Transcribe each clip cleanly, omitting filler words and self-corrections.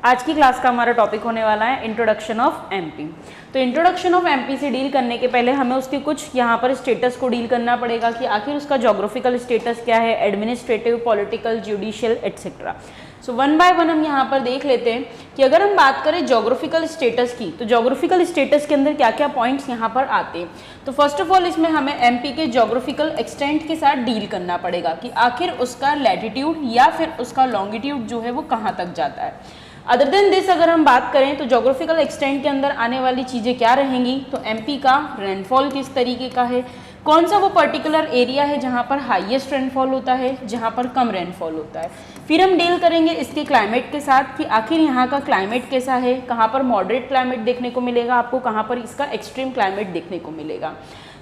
आज की क्लास का हमारा टॉपिक होने वाला है इंट्रोडक्शन ऑफ एमपी। तो इंट्रोडक्शन ऑफ एमपी से डील करने के पहले हमें उसके कुछ यहाँ पर स्टेटस को डील करना पड़ेगा कि आखिर उसका जोग्राफिकल स्टेटस क्या है, administrative, political, judicial etcetera. So one by one हम यहाँ पर देख लेते हैं कि अगर हम बात करें जोग्राफिकल स्टेटस की, तो जोग्राफिकल स्टेटस के अंदर क्या क्या पॉइंट्स यहाँ पर आते हैं। तो फर्स्ट ऑफ ऑल इसमें हमें एमपी के जोग्राफिकल एक्सटेंट के साथ डील करना पड़ेगा कि आखिर उसका लैटिट्यूड या फिर उसका लॉन्गिट्यूड जो है वो कहाँ तक जाता है। अदर देन दिस अगर हम बात करें तो जोग्राफिकल एक्सटेंट के अंदर आने वाली चीज़ें क्या रहेंगी, तो एमपी का रेनफॉल किस तरीके का है, कौन सा वो पर्टिकुलर एरिया है जहाँ पर हाईएस्ट रेनफॉल होता है, जहाँ पर कम रेनफॉल होता है। फिर हम डील करेंगे इसके क्लाइमेट के साथ कि आखिर यहाँ का क्लाइमेट कैसा है, कहाँ पर मॉडरेट क्लाइमेट देखने को मिलेगा आपको, कहाँ पर इसका एक्सट्रीम क्लाइमेट देखने को मिलेगा।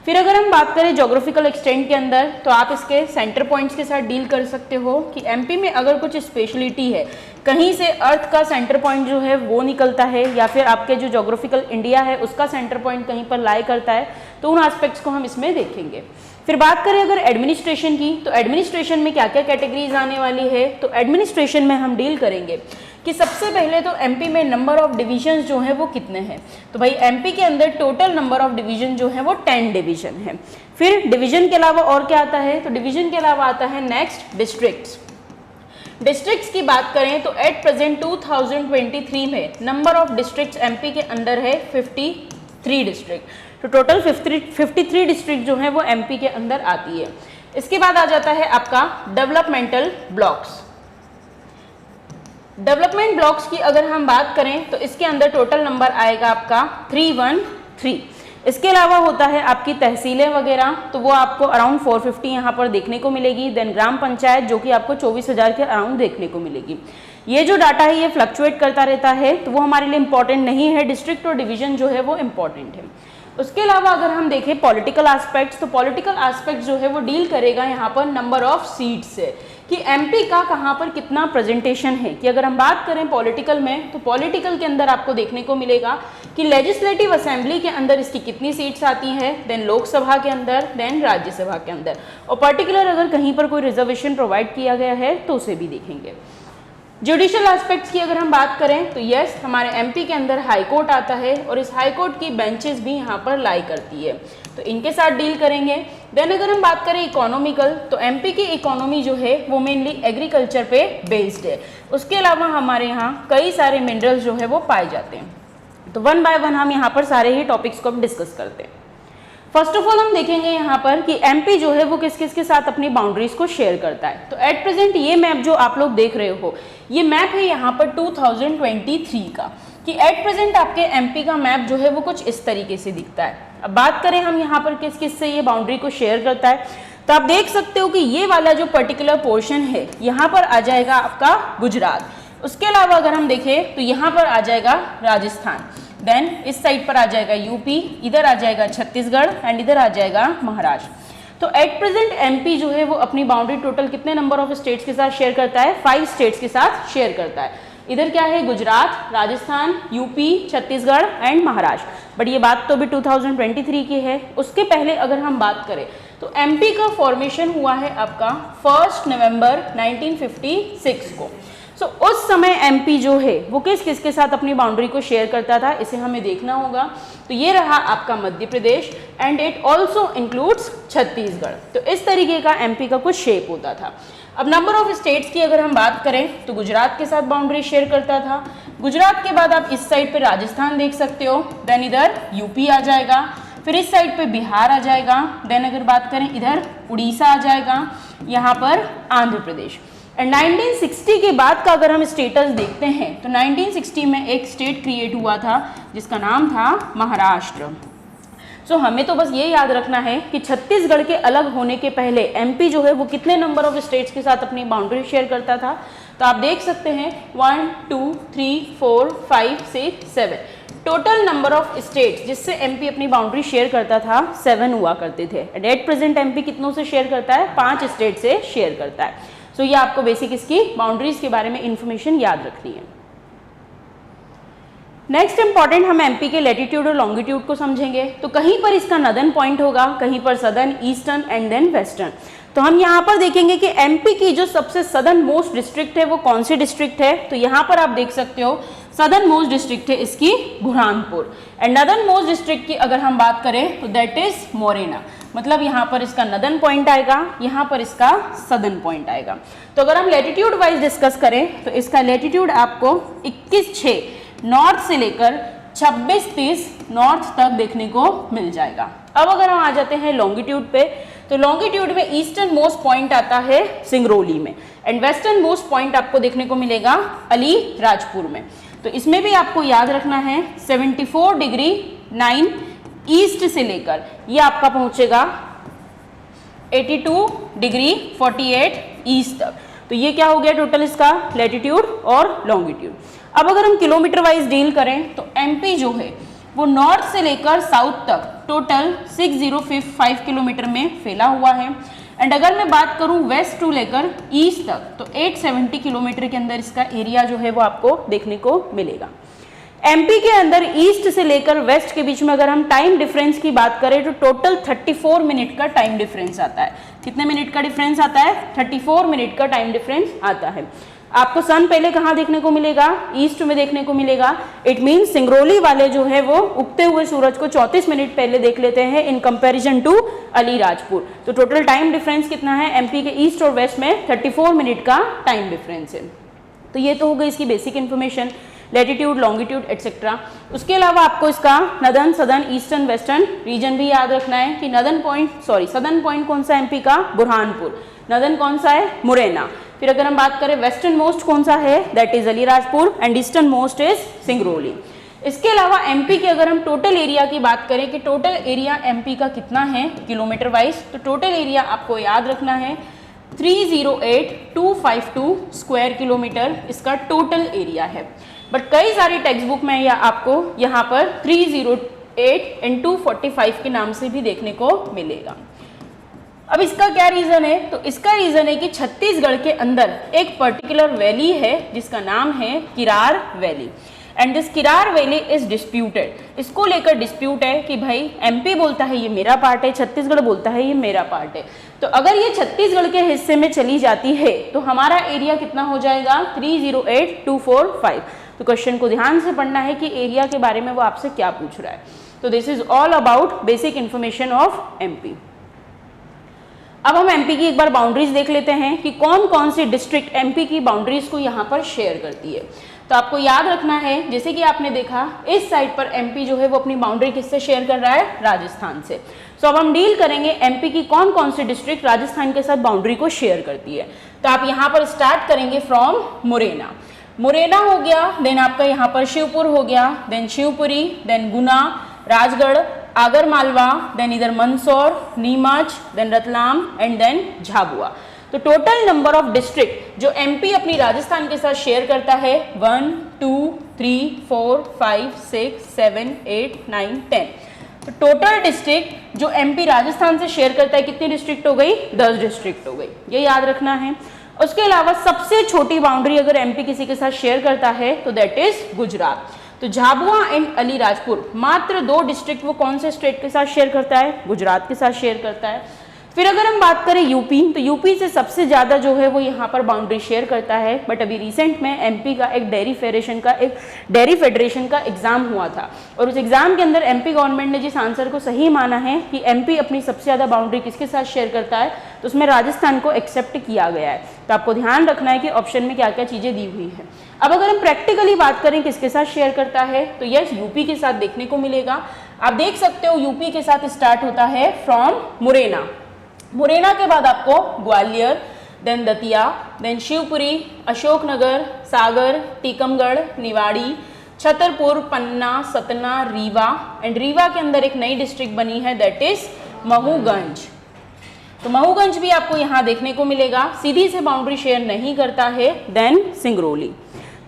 फिर अगर हम बात करें जोग्राफिकल एक्सटेंट के अंदर, तो आप इसके सेंटर पॉइंट्स के साथ डील कर सकते हो कि एमपी में अगर कुछ स्पेशलिटी है, कहीं से अर्थ का सेंटर पॉइंट जो है वो निकलता है या फिर आपके जो जोग्राफिकल इंडिया है उसका सेंटर पॉइंट कहीं पर लाई करता है, तो उन एस्पेक्ट्स को हम इसमें देखेंगे। फिर बात करें अगर एडमिनिस्ट्रेशन की, तो एडमिनिस्ट्रेशन में क्या क्या कैटेगरीज आने वाली है। तो एडमिनिस्ट्रेशन में हम डील करेंगे कि सबसे पहले तो एमपी में नंबर ऑफ डिवीजन्स जो है वो कितने हैं। तो भाई एमपी के अंदर टोटल नंबर ऑफ डिवीजन जो है वो 10 डिवीजन है। फिर डिवीजन के अलावा और क्या आता है, तो डिवीजन के अलावा आता है नेक्स्ट डिस्ट्रिक्ट्स। डिस्ट्रिक्ट्स की बात करें तो एट प्रेजेंट 2023 में नंबर ऑफ डिस्ट्रिक्ट्स एमपी के अंदर है 53 डिस्ट्रिक्ट। तो टोटल 53 डिस्ट्रिक्ट जो है वो एमपी के अंदर आती है। इसके बाद आ जाता है आपका डेवलपमेंटल ब्लॉक्स। डेवलपमेंट ब्लॉक्स की अगर हम बात करें तो इसके अंदर टोटल नंबर आएगा आपका 313। इसके अलावा होता है आपकी तहसीलें वगैरह, तो वो आपको अराउंड 450 यहाँ पर देखने को मिलेगी। देन ग्राम पंचायत जो कि आपको 24,000 के अराउंड देखने को मिलेगी। ये जो डाटा है ये फ्लक्चुएट करता रहता है, तो वो हमारे लिए इंपॉर्टेंट नहीं है। डिस्ट्रिक्ट और डिवीजन जो है वो इंपॉर्टेंट है। उसके अलावा अगर हम देखें पॉलिटिकल एस्पेक्ट्स, तो पॉलिटिकल एस्पेक्ट जो है वो डील करेगा यहाँ पर नंबर ऑफ सीट्स से कि एमपी का कहाँ पर कितना प्रेजेंटेशन है। कि अगर हम बात करें पॉलिटिकल में, तो पॉलिटिकल के अंदर आपको देखने को मिलेगा कि लेजिस्लेटिव असेंबली के अंदर इसकी कितनी सीट्स आती हैं, देन लोकसभा के अंदर, देन राज्यसभा के अंदर, और पर्टिकुलर अगर कहीं पर कोई रिजर्वेशन प्रोवाइड किया गया है तो उसे भी देखेंगे। जुडिशियल एस्पेक्ट्स की अगर हम बात करें तो यस, हमारे एमपी के अंदर हाई कोर्ट आता है और इस हाई कोर्ट की बेंचेस भी यहाँ पर लाई करती है, तो इनके साथ डील करेंगे। देन अगर हम बात करें इकोनॉमिकल, तो एमपी की इकोनॉमी जो है वो मेनली एग्रीकल्चर पे बेस्ड है। उसके अलावा हमारे यहाँ कई सारे मिनरल्स जो है वो पाए जाते हैं। तो वन बाय वन हम यहाँ पर सारे ही टॉपिक्स को डिस्कस करते हैं। फर्स्ट ऑफ ऑल हम देखेंगे यहाँ पर कि एमपी जो है वो किस किस के साथ अपनी बाउंड्रीज को शेयर करता है। तो एट प्रेजेंट ये मैप जो आप लोग देख रहे हो, ये मैप है यहाँ पर 2023 का, कि एट प्रेजेंट आपके एमपी का मैप जो है वो कुछ इस तरीके से दिखता है। अब बात करें हम यहाँ पर किस किस से ये बाउंड्री को शेयर करता है, तो आप देख सकते हो कि ये वाला जो पर्टिकुलर पोर्शन है यहाँ पर आ जाएगा आपका गुजरात। उसके अलावा अगर हम देखें तो यहाँ पर आ जाएगा राजस्थान, देन इस साइड पर आ जाएगा यूपी, इधर आ जाएगा छत्तीसगढ़ एंड इधर आ जाएगा महाराष्ट्र। तो एट प्रेजेंट एमपी जो है वो अपनी बाउंड्री टोटल कितने नंबर ऑफ स्टेट्स के साथ शेयर करता है, 5 स्टेट्स के साथ शेयर करता है। इधर क्या है, Gujarat, Rajasthan, UP, Chhattisgarh and Maharashtra. But ये बात तो अभी 2023 की है। उसके पहले अगर हम बात करें तो एमपी का फॉर्मेशन हुआ है आपका 1 नवंबर 1956 को। सो उस समय एमपी जो है वो किस किस के साथ अपनी बाउंड्री को शेयर करता था, इसे हमें देखना होगा। तो ये रहा आपका Madhya Pradesh and it also includes Chhattisgarh. तो इस तरीके का एमपी का कुछ शेप होता था। अब नंबर ऑफ स्टेट्स की अगर हम बात करें तो गुजरात के साथ बाउंड्री शेयर करता था। गुजरात के बाद आप इस साइड पे राजस्थान देख सकते हो, देन इधर यूपी आ जाएगा, फिर इस साइड पे बिहार आ जाएगा, देन अगर बात करें इधर उड़ीसा आ जाएगा, यहाँ पर आंध्र प्रदेश। एंड 1960 के बाद का अगर हम स्टेटस देखते हैं तो 1960 में एक स्टेट क्रिएट हुआ था जिसका नाम था महाराष्ट्र। सो हमें तो बस ये याद रखना है कि छत्तीसगढ़ के अलग होने के पहले एमपी जो है वो कितने नंबर ऑफ स्टेट्स के साथ अपनी बाउंड्री शेयर करता था। तो आप देख सकते हैं 1 2 3 4 5 6 7 टोटल नंबर ऑफ स्टेट्स जिससे एमपी अपनी बाउंड्री शेयर करता था 7 हुआ करते थे। एट प्रेजेंट एमपी कितनों से शेयर करता है, 5 स्टेट से शेयर करता है। सो ये आपको बेसिक इसकी बाउंड्रीज के बारे में इंफॉर्मेशन याद रखनी है। नेक्स्ट इंपॉर्टेंट हम एमपी के लैटिट्यूड और लॉन्गिट्यूड को समझेंगे। तो कहीं पर इसका नदर्न पॉइंट होगा, कहीं पर southern, eastern and then western. तो हम यहाँ पर देखेंगे कि एमपी की जो सबसे सदर्न मोस्ट डिस्ट्रिक्ट है वो कौन सी डिस्ट्रिक्ट है। तो यहाँ पर आप देख सकते हो सदर्न मोस्ट डिस्ट्रिक्ट है इसकी Burhanpur. And northern most district की अगर हम बात करें तो दैट इज मोरेना, मतलब यहाँ पर इसका नदर्न पॉइंट आएगा, यहाँ पर इसका सदर्न पॉइंट आएगा। तो अगर हम लैटिट्यूड वाइज डिस्कस करें तो इसका लैटिट्यूड आपको 21/6 नॉर्थ से लेकर 26/30 नॉर्थ तक देखने को मिल जाएगा। अब अगर हम आ जाते हैं लॉन्गिट्यूड पे, तो लॉन्गिट्यूड में ईस्टर्न मोस्ट पॉइंट आता है सिंगरौली में एंड वेस्टर्न मोस्ट पॉइंट आपको देखने को मिलेगा अलीराजपुर में। तो इसमें भी आपको याद रखना है 74 डिग्री 9 ईस्ट से लेकर ये आपका पहुंचेगा 82 डिग्री 48 ईस्ट तक। तो ये क्या हो गया टोटल इसका लैटिट्यूड और लॉन्गिट्यूड। अब अगर हम किलोमीटर वाइज डील करें तो एमपी जो है वो नॉर्थ से लेकर साउथ तक टोटल 6055 किलोमीटर में फैला हुआ है। एंड अगर मैं बात करूं वेस्ट टू लेकर ईस्ट तक तो 870 किलोमीटर के अंदर इसका एरिया जो है वो आपको देखने को मिलेगा। एमपी के अंदर ईस्ट से लेकर वेस्ट के बीच में अगर हम टाइम डिफरेंस की बात करें तो टोटल 34 मिनट का टाइम डिफरेंस आता है। कितने मिनट का डिफरेंस आता है? 34 मिनट का टाइम डिफरेंस आता है। आपको सन पहले कहाँ देखने को मिलेगा? ईस्ट में देखने को मिलेगा। इट मीन्स सिंगरौली वाले जो है वो उगते हुए सूरज को 34 मिनट पहले देख लेते हैं इन कंपैरिजन टू अलीराजपुर। तो टोटल टाइम डिफरेंस कितना है एमपी के ईस्ट और वेस्ट में? 34 मिनट का टाइम डिफरेंस है। तो ये तो हो गई इसकी basic information, latitude, longitude etcetera. उसके अलावा आपको इसका northern, southern, eastern, western region भी याद रखना है कि सदर्न पॉइंट कौन सा एमपी का? बुरहानपुर। नदर्न कौन सा है? मुरैना। फिर अगर हम बात करें वेस्टर्न मोस्ट कौन सा है? That is Alirajpur and eastern most is Singrauli. इसके अलावा एमपी के अगर हम टोटल एरिया की बात करें कि टोटल एरिया एमपी का कितना है किलोमीटर वाइज, तो टोटल एरिया आपको याद रखना है 308252 स्क्वायर किलोमीटर इसका टोटल एरिया है। बट कई सारी टेक्स्ट बुक में या आपको यहाँ पर 308 and 245 के नाम से भी देखने को मिलेगा। अब इसका क्या रीजन है? तो इसका रीजन है कि छत्तीसगढ़ के अंदर एक पर्टिकुलर वैली है जिसका नाम है Kirar valley and this Kirar valley is disputed. इसको लेकर डिस्प्यूट है कि भाई एमपी बोलता है ये मेरा पार्ट है, छत्तीसगढ़ बोलता है ये मेरा पार्ट है। तो अगर ये छत्तीसगढ़ के हिस्से में चली जाती है तो हमारा एरिया कितना हो जाएगा? 308245। तो क्वेश्चन को ध्यान से पढ़ना है कि एरिया के बारे में वो आपसे क्या पूछ रहा है। तो this is all about basic information of MP. अब हम एमपी की एक बार बाउंड्रीज देख लेते हैं कि कौन कौन सी डिस्ट्रिक्ट एमपी की बाउंड्रीज को यहाँ पर शेयर करती है। तो आपको याद रखना है, जैसे कि आपने देखा इस साइड पर एमपी जो है वो अपनी बाउंड्री किससे शेयर कर रहा है? राजस्थान से। सो अब हम डील करेंगे एमपी की कौन कौन सी डिस्ट्रिक्ट राजस्थान के साथ बाउंड्री को शेयर करती है। तो आप यहाँ पर स्टार्ट करेंगे फ्रॉम मुरैना। मुरैना हो गया, देन आपका यहाँ पर शिवपुर हो गया, then Shivpuri, then Guna, Rajgarh, Agar Malwa, then इधर Mandsaur, Neemuch, then Ratlam and then Jhabua. तो टोटल नंबर ऑफ डिस्ट्रिक्ट जो एमपी अपनी राजस्थान के साथ शेयर करता है 1 2 3 4 5 6 7 8 9 10। तो टोटल डिस्ट्रिक्ट जो एमपी राजस्थान से शेयर करता है कितनी डिस्ट्रिक्ट हो गई? 10 डिस्ट्रिक्ट हो गई, ये याद रखना है। उसके अलावा सबसे छोटी बाउंड्री अगर एमपी किसी के साथ शेयर करता है तो दैट इज गुजरात। तो झाबुआ एंड अलीराजपुर मात्र 2 डिस्ट्रिक्ट वो कौन से स्टेट के साथ शेयर करता है? गुजरात के साथ शेयर करता है। फिर अगर हम बात करें यूपी, तो यूपी से सबसे ज़्यादा जो है वो यहाँ पर बाउंड्री शेयर करता है। बट अभी रिसेंट में एमपी का एक डेयरी फेडरेशन का एग्जाम हुआ था और उस एग्जाम के अंदर एमपी गवर्नमेंट ने जिस आंसर को सही माना है कि एमपी अपनी सबसे ज़्यादा बाउंड्री किसके साथ शेयर करता है, तो उसमें राजस्थान को एक्सेप्ट किया गया है। तो आपको ध्यान रखना है कि ऑप्शन में क्या क्या चीज़ें दी हुई हैं। अब अगर हम प्रैक्टिकली बात करें किसके साथ शेयर करता है, तो यस यूपी के साथ देखने को मिलेगा। आप देख सकते हो यूपी के साथ स्टार्ट होता है फ्रॉम मुरैना। मुरैना के बाद आपको Gwalior, then Datia, then Shivpuri, Ashoknagar, Sagar, Tikamgarh, Niwari, Chhatarpur, Panna, Satna, Rewa and Rewa के अंदर एक नई डिस्ट्रिक्ट बनी है दैट इज महूगंज। तो महूगंज भी आपको यहाँ देखने को मिलेगा। सीधी से बाउंड्री शेयर नहीं करता है देन सिंगरौली।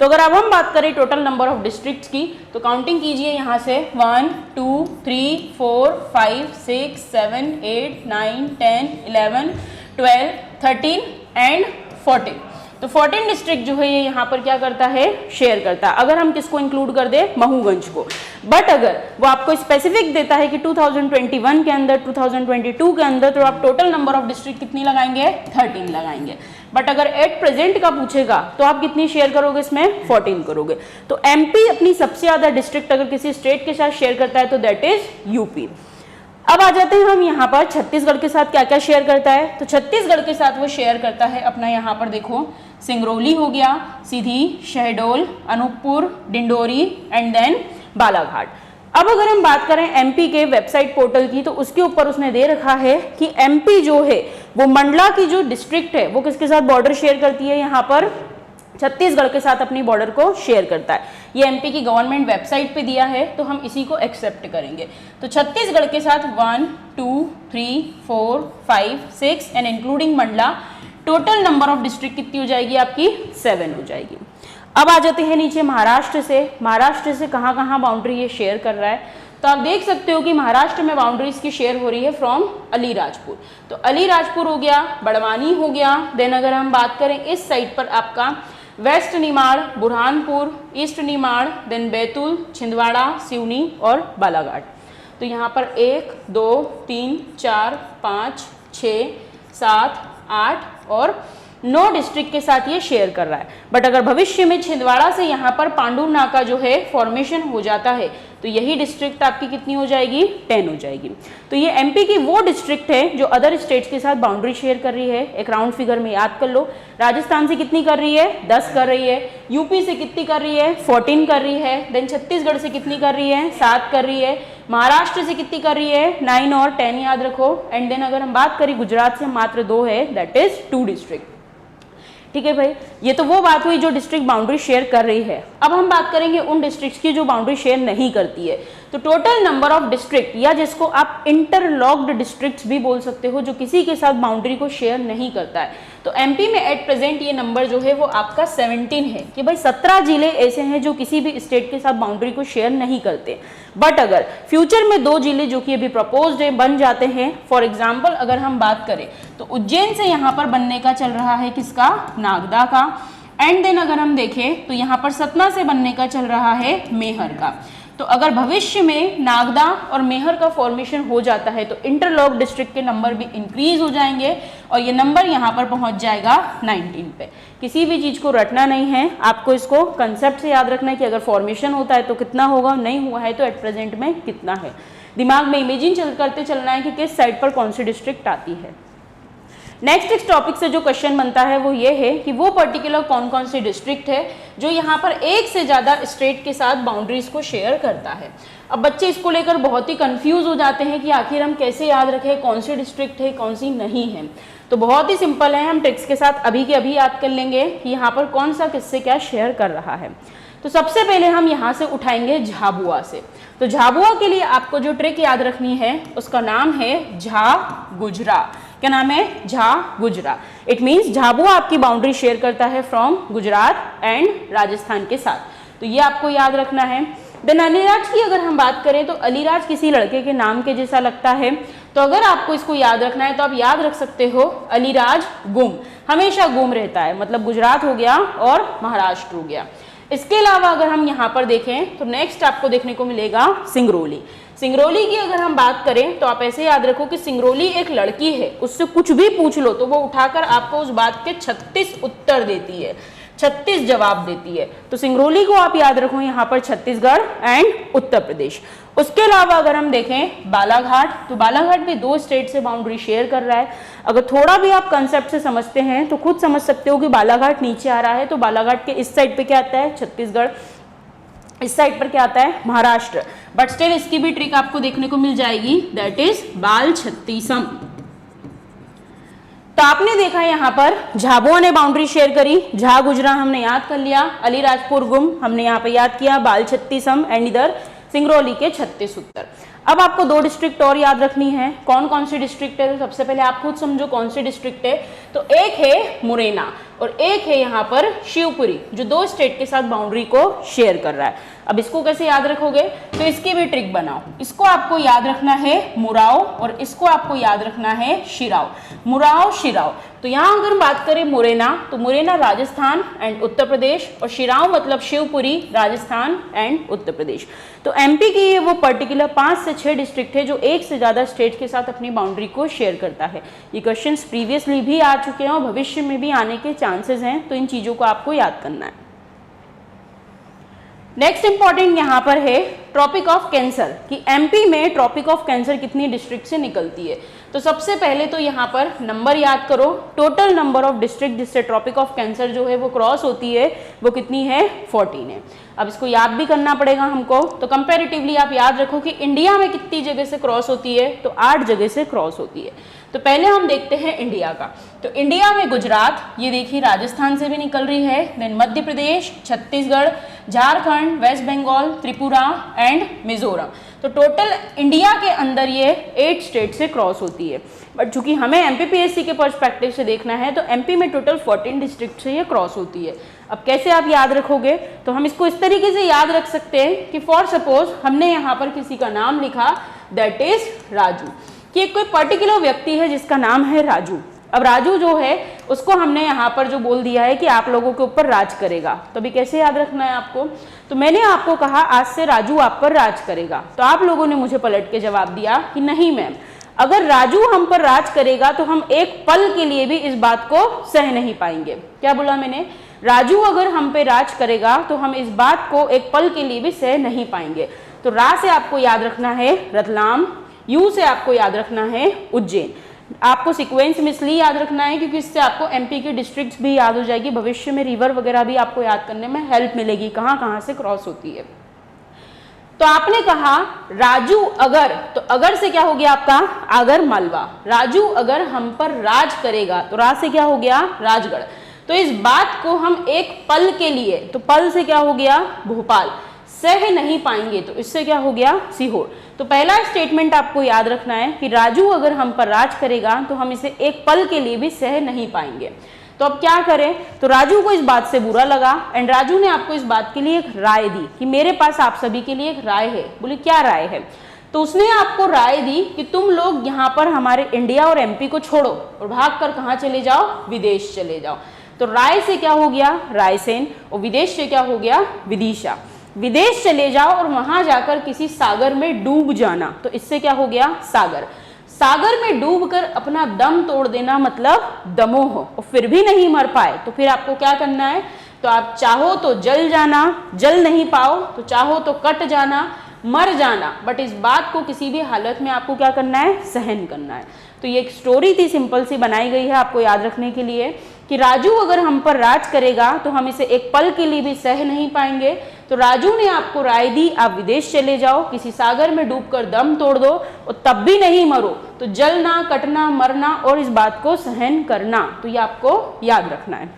तो अगर अब हम बात करें टोटल नंबर ऑफ डिस्ट्रिक्ट्स की, तो काउंटिंग कीजिए यहाँ से 1 2 3 4 5 6 7 8 9 10 11 12 13 एंड 14। तो 14 डिस्ट्रिक्ट जो है ये यहाँ पर क्या करता है, शेयर करता है। अगर हम किसको इंक्लूड कर दे, महूगंज को, बट अगर वो आपको स्पेसिफिक देता है कि 2021 के अंदर, 2022 के अंदर, तो आप टोटल नंबर ऑफ डिस्ट्रिक्ट कितनी लगाएंगे, 13 लगाएंगे। बट अगर एट प्रेजेंट का पूछेगा तो आप कितनी शेयर करोगे, इसमें 14 करोगे। तो एमपी अपनी सबसे ज्यादा डिस्ट्रिक्ट अगर किसी स्टेट के साथ शेयर करता है तो दैट इज यूपी। अब आ जाते हैं हम यहाँ पर छत्तीसगढ़ के साथ क्या क्या शेयर करता है। तो छत्तीसगढ़ के साथ वो शेयर करता है अपना, यहाँ पर देखो सिंगरौली हो गया, सीधी, शहडोल, अनूपपुर, डिंडोरी एंड देन बालाघाट। अब अगर हम बात करें एमपी के वेबसाइट पोर्टल की, तो उसके ऊपर उसने दे रखा है कि एमपी जो है वो मंडला की जो डिस्ट्रिक्ट है वो किसके साथ बॉर्डर शेयर करती है, यहाँ पर छत्तीसगढ़ के साथ अपनी बॉर्डर को शेयर करता है। ये एमपी की गवर्नमेंट वेबसाइट पे दिया है, तो हम इसी को एक्सेप्ट करेंगे। तो छत्तीसगढ़ के साथ 1 2 3 4 5 6 and including Mandla, total number of district कितनी हो जाएगी आपकी, 7 हो जाएगी। अब आ जाते हैं नीचे महाराष्ट्र से। महाराष्ट्र से कहाँ कहाँ बाउंड्री ये शेयर कर रहा है, तो आप देख सकते हो कि महाराष्ट्र में बाउंड्रीज की शेयर हो रही है फ्रॉम अलीराजपुर। तो अलीराजपुर हो गया, बड़वानी हो गया, देन अगर हम बात करें इस साइड पर आपका west Nimar, Burhanpur, east Nimar, then Betul, Chhindwara, Seoni और बालाघाट। तो यहाँ पर 1 2 3 4 5 6 7 8 और 9 डिस्ट्रिक्ट के साथ ये शेयर कर रहा है। बट अगर भविष्य में छिंदवाड़ा से यहाँ पर पांडुर नाका जो है फॉर्मेशन हो जाता है तो यही डिस्ट्रिक्ट आपकी कितनी हो जाएगी, 10 हो जाएगी। तो ये एमपी की वो डिस्ट्रिक्ट है जो अदर स्टेट्स के साथ बाउंड्री शेयर कर रही है। एक राउंड फिगर में याद कर लो, राजस्थान से कितनी कर रही है, 10 कर रही है, यूपी से कितनी कर रही है, 14 कर रही है, देन छत्तीसगढ़ से कितनी कर रही है, 7 कर रही है, महाराष्ट्र से कितनी कर रही है, 9 और 10 याद रखो, एंड देन अगर हम बात करें गुजरात से मात्र 2 है, दैट इज 2 डिस्ट्रिक्ट। ठीक है भाई, ये तो वो बात हुई जो डिस्ट्रिक्ट बाउंड्री शेयर कर रही है। अब हम बात करेंगे उन डिस्ट्रिक्ट्स की जो बाउंड्री शेयर नहीं करती है। तो टोटल नंबर ऑफ डिस्ट्रिक्ट, या जिसको आप इंटरलॉक्ड डिस्ट्रिक्ट्स भी बोल सकते हो, जो किसी के साथ बाउंड्री को शेयर नहीं करता है। तो एमपी में एट प्रेजेंट ये नंबर जो है वो आपका 17 है कि भाई 17 जिले ऐसे हैं जो किसी भी स्टेट के साथ बाउंड्री को शेयर नहीं करते। बट अगर फ्यूचर में 2 जिले जो कि अभी प्रपोज्ड है बन जाते हैं, फॉर एग्जाम्पल अगर हम बात करें तो उज्जैन से यहाँ पर बनने का चल रहा है किसका, नागदा का, एंड देन अगर हम देखें तो यहाँ पर सतना से बनने का चल रहा है मेहर का। तो अगर भविष्य में नागदा और मेहर का फॉर्मेशन हो जाता है तो इंटरलॉक डिस्ट्रिक्ट के नंबर भी इंक्रीज हो जाएंगे और ये नंबर यहाँ पर पहुँच जाएगा 19 पे। किसी भी चीज़ को रटना नहीं है, आपको इसको कंसेप्ट से याद रखना है कि अगर फॉर्मेशन होता है तो कितना होगा, नहीं हुआ है तो एट प्रेजेंट में कितना है। दिमाग में इमेजिन करते चलना है कि किस साइड पर कौन सी डिस्ट्रिक्ट आती है। नेक्स्ट इस टॉपिक से जो क्वेश्चन बनता है वो ये है कि वो पर्टिकुलर कौन कौन सी डिस्ट्रिक्ट है जो यहाँ पर एक से ज़्यादा स्टेट के साथ बाउंड्रीज को शेयर करता है। अब बच्चे इसको लेकर बहुत ही कंफ्यूज हो जाते हैं कि आखिर हम कैसे याद रखें कौन सी डिस्ट्रिक्ट है कौन सी नहीं है। तो बहुत ही सिंपल है, हम ट्रिक्स के साथ अभी के अभी याद कर लेंगे कि यहाँ पर कौन सा किससे क्या शेयर कर रहा है। तो सबसे पहले हम यहाँ से उठाएंगे झाबुआ से। तो झाबुआ के लिए आपको जो ट्रिक याद रखनी है उसका नाम है झा गुजरा। क्या नाम है, झा गुजरा। इट मीन्स झाबुआ आपकी बाउंड्री शेयर करता है फ्रॉम गुजरात एंड राजस्थान के साथ, तो ये आपको याद रखना है। देन अलीराज की अगर हम बात करें तो अलीराज किसी लड़के के नाम के जैसा लगता है, तो अगर आपको इसको याद रखना है तो आप याद रख सकते हो अलीराज गुम, हमेशा गुम रहता है, मतलब गुजरात हो गया और महाराष्ट्र हो गया। इसके अलावा अगर हम यहाँ पर देखें तो नेक्स्ट आपको देखने को मिलेगा सिंगरौली। सिंगरौली की अगर हम बात करें तो आप ऐसे याद रखो कि सिंगरौली एक लड़की है, उससे कुछ भी पूछ लो तो वो उठाकर आपको उस बात के 36 उत्तर देती है, 36 जवाब देती है। तो सिंगरौली को आप याद रखो यहाँ पर छत्तीसगढ़ एंड उत्तर प्रदेश। उसके अलावा अगर हम देखें बालाघाट, तो बालाघाट भी 2 स्टेट से बाउंड्री शेयर कर रहा है। अगर थोड़ा भी आप कंसेप्ट से समझते हैं तो खुद समझ सकते हो कि बालाघाट नीचे आ रहा है, तो बालाघाट के इस साइड पे क्या आता है, छत्तीसगढ़, इस साइड पर क्या आता है, महाराष्ट्र। बट स्टिल इसकी भी ट्रिक आपको देखने को मिल जाएगी, दैट इज बाल छत्तीसम। तो आपने देखा यहाँ पर झाबुआ ने बाउंड्री शेयर करी, झा गुजरा हमने याद कर लिया, अलीराजपुर गुम हमने यहाँ पे याद किया, बाल छत्तीसम एंड इधर सिंगरौली के 36 उत्तर। अब आपको 2 डिस्ट्रिक्ट और याद रखनी है। कौन कौन सी डिस्ट्रिक्ट है? तो सबसे पहले आप खुद समझो कौन सी डिस्ट्रिक्ट है। तो एक है मुरैना और एक है यहाँ पर शिवपुरी, जो 2 स्टेट के साथ बाउंड्री को शेयर कर रहा है। अब इसको कैसे याद रखोगे? तो इसकी भी ट्रिक बनाओ। इसको आपको याद रखना है मुराव और इसको आपको याद रखना है शिराव। मुराव शिराव। तो यहाँ अगर बात करें मुरैना, तो मुरैना राजस्थान एंड उत्तर प्रदेश, और शिराव मतलब शिवपुरी राजस्थान एंड उत्तर प्रदेश। तो एमपी की ये वो पर्टिकुलर 5 से 6 डिस्ट्रिक्ट है जो एक से ज़्यादा स्टेट के साथ अपनी बाउंड्री को शेयर करता है। ये क्वेश्चंस प्रीवियसली भी आ चुके हैं और भविष्य में भी आने के चांसेस हैं, तो इन चीज़ों को आपको याद करना है। नेक्स्ट इंपॉर्टेंट यहाँ पर है ट्रॉपिक ऑफ कैंसर, कि एमपी में ट्रॉपिक ऑफ कैंसर कितनी डिस्ट्रिक्ट से निकलती है। तो सबसे पहले तो यहाँ पर नंबर याद करो, टोटल नंबर ऑफ डिस्ट्रिक्ट जिससे ट्रॉपिक ऑफ कैंसर जो है वो क्रॉस होती है वो कितनी है? 14 है। अब इसको याद भी करना पड़ेगा हमको। तो कंपैरेटिवली आप याद रखो कि इंडिया में कितनी जगह से क्रॉस होती है? तो 8 जगह से क्रॉस होती है। तो पहले हम देखते हैं इंडिया का। तो इंडिया में गुजरात, ये देखिए राजस्थान से भी निकल रही है, then Madhya Pradesh, Chhattisgarh, Jharkhand, west Bengal, Tripura and Mizoram. तो टोटल इंडिया के अंदर ये 8 स्टेट से क्रॉस होती है। बट चूंकि हमें एमपीपीएससी के पर्सपेक्टिव से देखना है, तो एमपी में टोटल 14 डिस्ट्रिक्ट से ये क्रॉस होती है। अब कैसे आप याद रखोगे? तो हम इसको इस तरीके से याद रख सकते हैं कि फॉर सपोज हमने यहाँ पर किसी का नाम लिखा, दैट इज राजू, कि कोई पर्टिकुलर व्यक्ति है जिसका नाम है राजू। अब राजू जो है उसको हमने यहाँ पर जो बोल दिया है कि आप लोगों के ऊपर राज करेगा। तो अभी कैसे याद रखना है आपको? तो मैंने आपको कहा आज से राजू आप पर राज करेगा, तो आप लोगों ने मुझे पलट के जवाब दिया कि नहीं मैम, अगर राजू हम पर राज करेगा तो हम एक पल के लिए भी इस बात को सह नहीं पाएंगे। क्या बोला मैंने? राजू अगर हम पे राज करेगा तो हम इस बात को एक पल के लिए भी सह नहीं पाएंगे। तो रा से आपको याद रखना है रतलाम, यू से आपको याद रखना है उज्जैन। आपको सीक्वेंस में इसलिए याद रखना है क्योंकि इससे आपको एमपी की डिस्ट्रिक्ट्स भी याद हो जाएगी, भविष्य में रिवर वगैरह भी आपको याद करने में हेल्प मिलेगी कहाँ कहाँ से क्रॉस होती है। तो आपने कहा राजू अगर, तो अगर से क्या हो गया आपका? आगर मालवा। राजू अगर हम पर राज करेगा, तो राज से क्या हो गया? राजगढ़। तो इस बात को हम एक पल के लिए, तो पल से क्या हो गया? भोपाल, सह नहीं पाएंगे, तो इससे क्या हो गया? सीहोर। तो पहला स्टेटमेंट आपको याद रखना है कि राजू अगर हम पर राज करेगा तो हम इसे एक पल के लिए भी सह नहीं पाएंगे। तो अब क्या करें? तो राजू को इस बात से बुरा लगा एंड राजू ने आपको इस बात के लिए एक राय दी कि मेरे पास आप सभी के लिए एक राय है। बोले क्या राय है? तो उसने आपको राय दी कि तुम लोग यहाँ पर हमारे इंडिया और एमपी को छोड़ो और भागकर कहाँ चले जाओ? विदेश चले जाओ। तो राय से क्या हो गया? रायसेन, और विदेश से क्या हो गया? विदिशा। विदेश चले जाओ और वहां जाकर किसी सागर में डूब जाना, तो इससे क्या हो गया? सागर। सागर में डूबकर अपना दम तोड़ देना मतलब दमोह, और फिर भी नहीं मर पाए तो फिर आपको क्या करना है? तो आप चाहो तो जल जाना, जल नहीं पाओ तो चाहो तो कट जाना, मर जाना, बट इस बात को किसी भी हालत में आपको क्या करना है? सहन करना है। तो ये एक स्टोरी थी, सिंपल सी बनाई गई है आपको याद रखने के लिए कि राजू अगर हम पर राज करेगा तो हम इसे एक पल के लिए भी सह नहीं पाएंगे। तो राजू ने आपको राय दी आप विदेश चले जाओ, किसी सागर में डूबकर दम तोड़ दो और तब भी नहीं मरो, तो जलना, कटना, मरना और इस बात को सहन करना। तो ये आपको याद रखना है।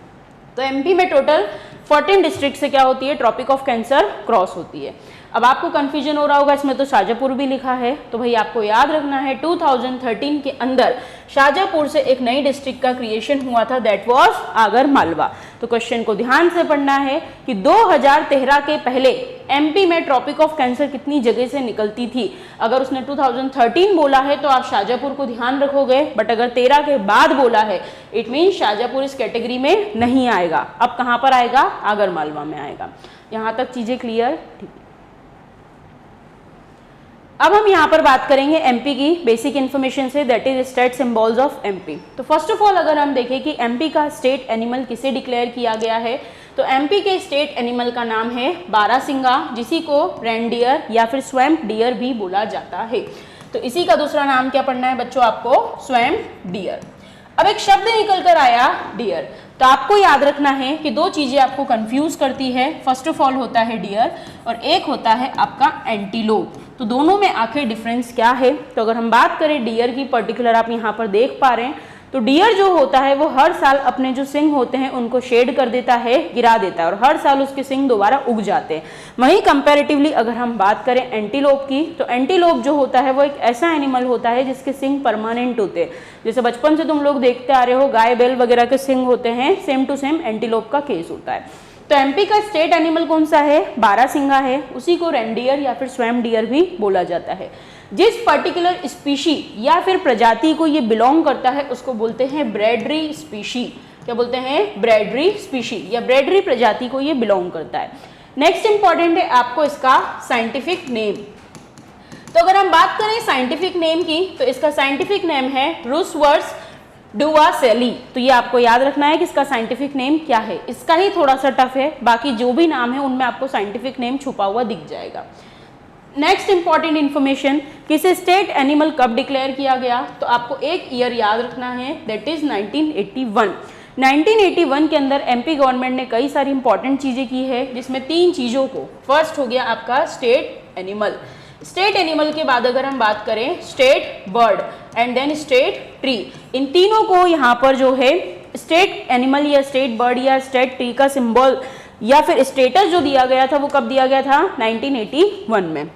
तो एमपी में टोटल 14 डिस्ट्रिक्ट से क्या होती है? ट्रॉपिक ऑफ कैंसर क्रॉस होती है। अब आपको कंफ्यूजन हो रहा होगा, इसमें तो शाजापुर भी लिखा है, तो भाई आपको याद रखना है 2013 के अंदर शाजापुर से एक नई डिस्ट्रिक्ट का क्रिएशन हुआ था, दैट वाज आगर मालवा। तो क्वेश्चन को ध्यान से पढ़ना है कि 2013 के पहले एमपी में ट्रॉपिक ऑफ कैंसर कितनी जगह से निकलती थी। अगर उसने 2013 बोला है तो आप शाजापुर को ध्यान रखोगे, बट अगर 13 के बाद बोला है इट मीन शाजापुर इस कैटेगरी में नहीं आएगा। अब कहाँ पर आएगा? आगर मालवा में आएगा। यहाँ तक चीजें क्लियर? ठीक। अब हम यहाँ पर बात करेंगे एमपी की बेसिक इन्फॉर्मेशन से, that is state symbols of MP. तो फर्स्ट ऑफ ऑल अगर हम देखें कि एमपी का स्टेट एनिमल किसे डिक्लेयर किया गया है, तो एमपी के स्टेट एनिमल का नाम है बारासिंगा, जिसी को रेनडियर या फिर स्वैम्प डियर भी बोला जाता है। तो इसी का दूसरा नाम क्या पढ़ना है बच्चों आपको? Swamp dear. अब एक शब्द निकल कर आया डियर, तो आपको याद रखना है कि दो चीजें आपको कंफ्यूज करती है। फर्स्ट ऑफ ऑल होता है डियर और एक होता है आपका एंटीलोप। तो दोनों में आखिर डिफरेंस क्या है? तो अगर हम बात करें डियर की पर्टिकुलर, आप यहाँ पर देख पा रहे हैं, तो डियर जो होता है वो हर साल अपने जो सिंग होते हैं उनको शेड कर देता है, गिरा देता है, और हर साल उसके सिंग दोबारा उग जाते हैं। वहीं कंपैरेटिवली अगर हम बात करें एंटीलोप की, तो एंटीलोप जो होता है वो एक ऐसा एनिमल होता है जिसके सिंग परमानेंट होते हैं। जैसे बचपन से तुम लोग देखते आ रहे हो गाय बैल वगैरह के सिंग होते हैं, सेम टू सेम एंटीलोप का केस होता है। तो एमपी का स्टेट एनिमल कौन सा है? बारहसिंगा है। उसी को रेंडियर या फिर स्वयं डियर भी बोला जाता है। जिस पर्टिकुलर स्पीशी या फिर प्रजाति को ये बिलोंग करता है उसको बोलते हैं ब्रैडरी स्पीशी। क्या बोलते हैं? ब्रैडरी स्पीशी या ब्रैडरी प्रजाति को ये बिलोंग करता है। नेक्स्ट इंपॉर्टेंट है आपको इसका साइंटिफिक नेम। तो अगर हम बात करें साइंटिफिक नेम की, तो इसका साइंटिफिक नेम है रुसवर्स डुआसेली। तो ये आपको याद रखना है कि इसका साइंटिफिक नेम क्या है। इसका ही थोड़ा सा टफ है, बाकी जो भी नाम है उनमें आपको साइंटिफिक नेम छुपा हुआ दिख जाएगा। नेक्स्ट इंपॉर्टेंट इन्फॉर्मेशन, किसे स्टेट एनिमल कब डिक्लेयर किया गया, तो आपको एक ईयर याद रखना है, दैट इज 1981। 1981 के अंदर एमपी गवर्नमेंट ने कई सारी इंपॉर्टेंट चीजें की है, जिसमें 3 चीजों को, फर्स्ट हो गया आपका स्टेट एनिमल। स्टेट एनिमल के बाद अगर हम बात करें state bird and then state tree, इन तीनों को यहाँ पर जो है स्टेट एनिमल या स्टेट बर्ड या स्टेट ट्री का सिंबल या फिर स्टेटस जो दिया गया था वो कब दिया गया था? 1981 में।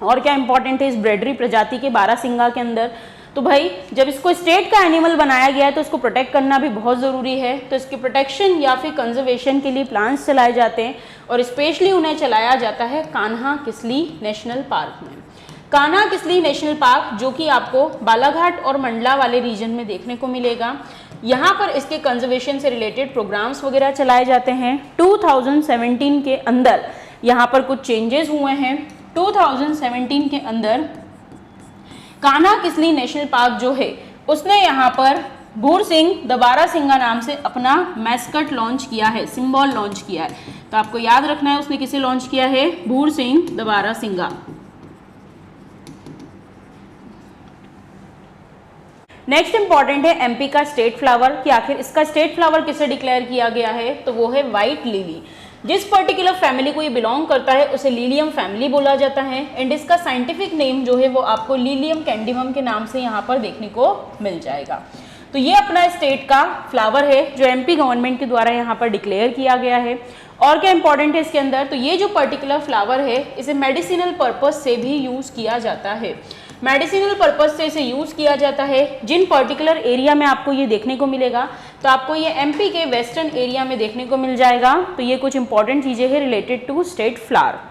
और क्या इंपॉर्टेंट है इस ब्रैडरी प्रजाति के बारहसिंगा के अंदर, तो भाई जब इसको स्टेट का एनिमल बनाया गया है तो इसको प्रोटेक्ट करना भी बहुत ज़रूरी है। तो इसके प्रोटेक्शन या फिर कंजर्वेशन के लिए प्लान्स चलाए जाते हैं, और स्पेशली उन्हें चलाया जाता है कान्हा किसली नेशनल पार्क में। कान्हा किसली नेशनल पार्क जो कि आपको बालाघाट और मंडला वाले रीजन में देखने को मिलेगा। यहाँ पर इसके कंजर्वेशन से रिलेटेड प्रोग्राम्स वगैरह चलाए जाते हैं। 2017 के अंदर यहाँ पर कुछ चेंजेस हुए हैं। 2017 के अंदर कान्हा किसली नेशनल पार्क जो है उसने यहाँ पर भूर सिंह द बारहसिंगा नाम से अपना मैस्कट लॉन्च किया है, सिंबल लॉन्च किया है। तो आपको याद रखना है उसने किसे लॉन्च किया है? भूर Singh the barasingha. Next important है एमपी का स्टेट फ्लावर, कि आखिर इसका स्टेट फ्लावर किसे डिक्लेयर किया गया है, तो वो है व्हाइट लिली। जिस पर्टिकुलर फैमिली को ये बिलोंग करता है उसे लिलियम फैमिली बोला जाता है, एंड इसका साइंटिफिक नेम जो है वो आपको लिलियम कैंडिमम के नाम से यहाँ पर देखने को मिल जाएगा। तो ये अपना स्टेट का फ्लावर है जो एमपी गवर्नमेंट के द्वारा यहाँ पर डिक्लेयर किया गया है। और क्या इंपॉर्टेंट है इसके अंदर, तो ये जो पर्टिकुलर फ्लावर है इसे मेडिसिनल पर्पज से भी यूज किया जाता है। मेडिसिनल पर्पज से इसे यूज किया जाता है। जिन पर्टिकुलर एरिया में आपको ये देखने को मिलेगा, तो आपको ये एमपी के वेस्टर्न एरिया में देखने को मिल जाएगा। तो ये कुछ इंपॉर्टेंट चीजें हैं रिलेटेड टू स्टेट फ्लावर।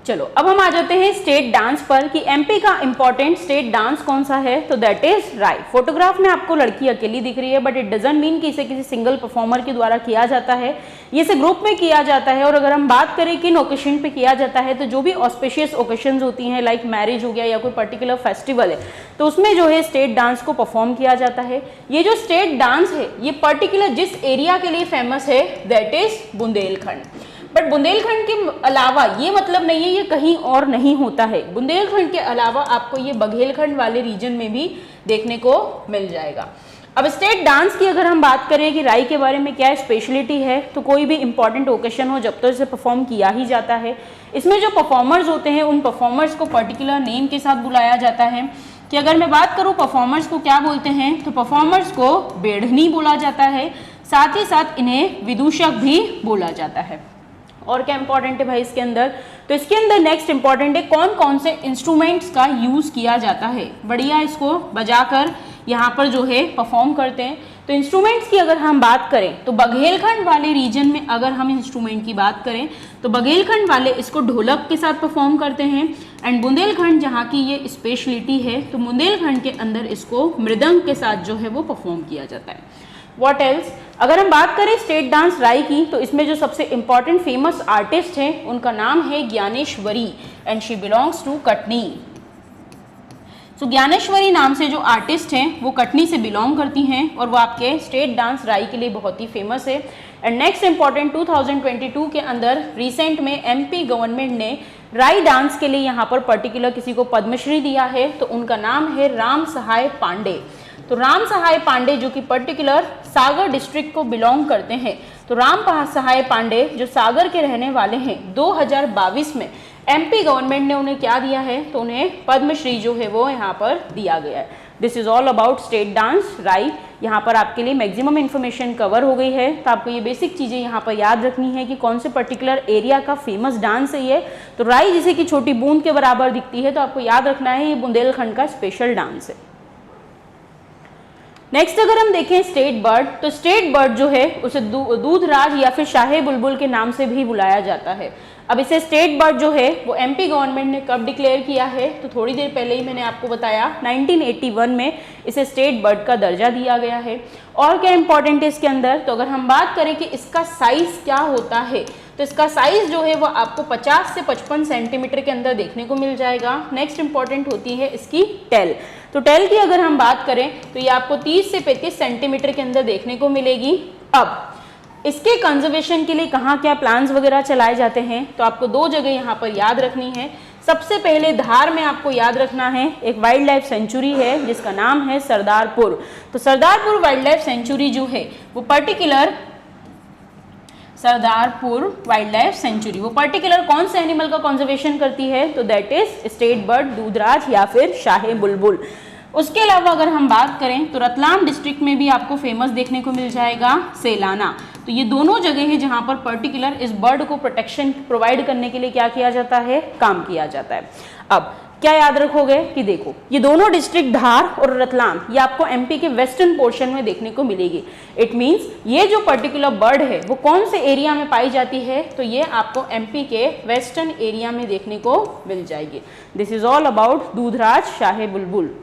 चलो अब हम आ जाते हैं स्टेट डांस पर, कि एमपी का इंपॉर्टेंट स्टेट डांस कौन सा है, तो दैट इज राई। फोटोग्राफ में आपको लड़की अकेली दिख रही है, बट इट डजंट मीन कि इसे किसी सिंगल परफॉर्मर के द्वारा किया जाता है, ये इसे ग्रुप में किया जाता है। और अगर हम बात करें किन ओकेशन पे किया जाता है, तो जो भी ऑस्पिशियस ओकेशंस होती हैं, लाइक मैरिज हो गया या कोई पर्टिकुलर फेस्टिवल है, तो उसमें जो है स्टेट डांस को परफॉर्म किया जाता है। ये जो स्टेट डांस है ये पर्टिकुलर जिस एरिया के लिए फेमस है, that is Bundelkhand. But Bundelkhand के अलावा ये मतलब नहीं है ये कहीं और नहीं होता है। बुंदेलखंड के अलावा आपको ये बघेलखंड वाले रीजन में भी देखने को मिल जाएगा। अब स्टेट डांस की अगर हम बात करें कि राई के बारे में क्या स्पेशलिटी है, तो कोई भी इंपॉर्टेंट ओकेशन हो जब तो इसे परफॉर्म किया ही जाता है। इसमें जो परफॉर्मर्स होते हैं उन परफॉर्मर्स को पर्टिकुलर नेम के साथ बुलाया जाता है। कि अगर मैं बात करूँ परफॉर्मर्स को क्या बोलते हैं, तो परफॉर्मर्स को बेढ़नी बोला जाता है, साथ ही साथ इन्हें विदूषक भी बोला जाता है। और क्या इंपॉर्टेंट है भाई इसके अंदर, तो इसके अंदर नेक्स्ट इंपॉर्टेंट है कौन कौन से इंस्ट्रूमेंट्स का यूज किया जाता है। बढ़िया इसको बजाकर यहाँ पर जो है परफॉर्म करते हैं। तो इंस्ट्रूमेंट्स की अगर हम बात करें तो बघेलखंड वाले रीजन में अगर हम इंस्ट्रूमेंट की बात करें तो बघेलखंड वाले इसको ढोलक के साथ परफॉर्म करते हैं। एंड बुंदेलखंड जहाँ की ये स्पेशलिटी है, तो बुंदेलखंड के अंदर इसको मृदंग के साथ जो है वो परफॉर्म किया जाता है। व्हाट एल्स, अगर हम बात करें स्टेट डांस राई की, तो इसमें जो सबसे इंपॉर्टेंट फेमस आर्टिस्ट हैं उनका नाम है Gyaneshwari, and she belongs to Katni. So Gyaneshwari नाम से जो आर्टिस्ट हैं वो कटनी से बिलोंग करती हैं, और वो आपके स्टेट डांस राई के लिए बहुत ही फेमस है। एंड नेक्स्ट इंपॉर्टेंट 2022 के अंदर रिसेंट में एमपी गवर्नमेंट ने राई डांस के लिए यहाँ पर पर्टिकुलर किसी को पद्मश्री दिया है, तो उनका नाम है राम सहाय पांडे। तो राम सहाय पांडे जो कि पर्टिकुलर सागर डिस्ट्रिक्ट को बिलोंग करते हैं, तो राम सहाय पांडे जो सागर के रहने वाले हैं, 2022 में एमपी गवर्नमेंट ने उन्हें क्या दिया है, तो उन्हें पद्मश्री जो है वो यहाँ पर दिया गया है। This is all about state dance राई। यहाँ पर आपके लिए मैक्सिमम इन्फॉर्मेशन कवर हो गई है, तो आपको ये बेसिक चीज़ें यहाँ पर याद रखनी है कि कौन से पर्टिकुलर एरिया का फेमस डांस है ये। तो राई जैसे कि छोटी बूंद के बराबर दिखती है, तो आपको याद रखना है ये बुंदेलखंड का स्पेशल डांस है। नेक्स्ट अगर हम देखें स्टेट बर्ड, तो स्टेट बर्ड जो है उसे दूधराज या फिर शाहे बुलबुल के नाम से भी बुलाया जाता है। अब इसे स्टेट बर्ड जो है वो एमपी गवर्नमेंट ने कब डिक्लेयर किया है, तो थोड़ी देर पहले ही मैंने आपको बताया 1981 में इसे स्टेट बर्ड का दर्जा दिया गया है। और क्या इंपॉर्टेंट है इसके अंदर, तो अगर हम बात करें कि इसका साइज क्या होता है, तो इसका साइज जो है वो आपको 50 से 55 सेंटीमीटर के अंदर देखने को मिल जाएगा। नेक्स्ट इंपॉर्टेंट होती है इसकी टेल, तो टेल की अगर हम बात करें तो ये आपको 30 से 35 सेंटीमीटर के अंदर देखने को मिलेगी। अब इसके कंजर्वेशन के लिए कहाँ क्या प्लान्स वगैरह चलाए जाते हैं, तो आपको दो जगह यहाँ पर याद रखनी है। सबसे पहले धार में आपको याद रखना है एक वाइल्ड लाइफ सेंचुरी है जिसका नाम है सरदारपुर। तो सरदारपुर वाइल्ड लाइफ सेंचुरी जो है वो particular Sardarpur wild life sanctuary वो पर्टिकुलर कौन से एनिमल का कंजर्वेशन करती है, तो दैट इज स्टेट बर्ड दूधराज या फिर शाहे बुलबुल। उसके अलावा अगर हम बात करें तो रतलाम डिस्ट्रिक्ट में भी आपको फेमस देखने को मिल जाएगा सेलाना। तो ये दोनों जगह है जहां पर पर्टिकुलर इस बर्ड को प्रोटेक्शन प्रोवाइड करने के लिए क्या किया जाता है, काम किया जाता है। अब क्या याद रखोगे कि देखो ये दोनों डिस्ट्रिक्ट धार और रतलाम ये आपको एमपी के वेस्टर्न पोर्शन में देखने को मिलेगी। इट मींस ये जो पर्टिकुलर बर्ड है वो कौन से एरिया में पाई जाती है, तो ये आपको एमपी के वेस्टर्न एरिया में देखने को मिल जाएगी। This is all about दूधराज Shah बुलबुल।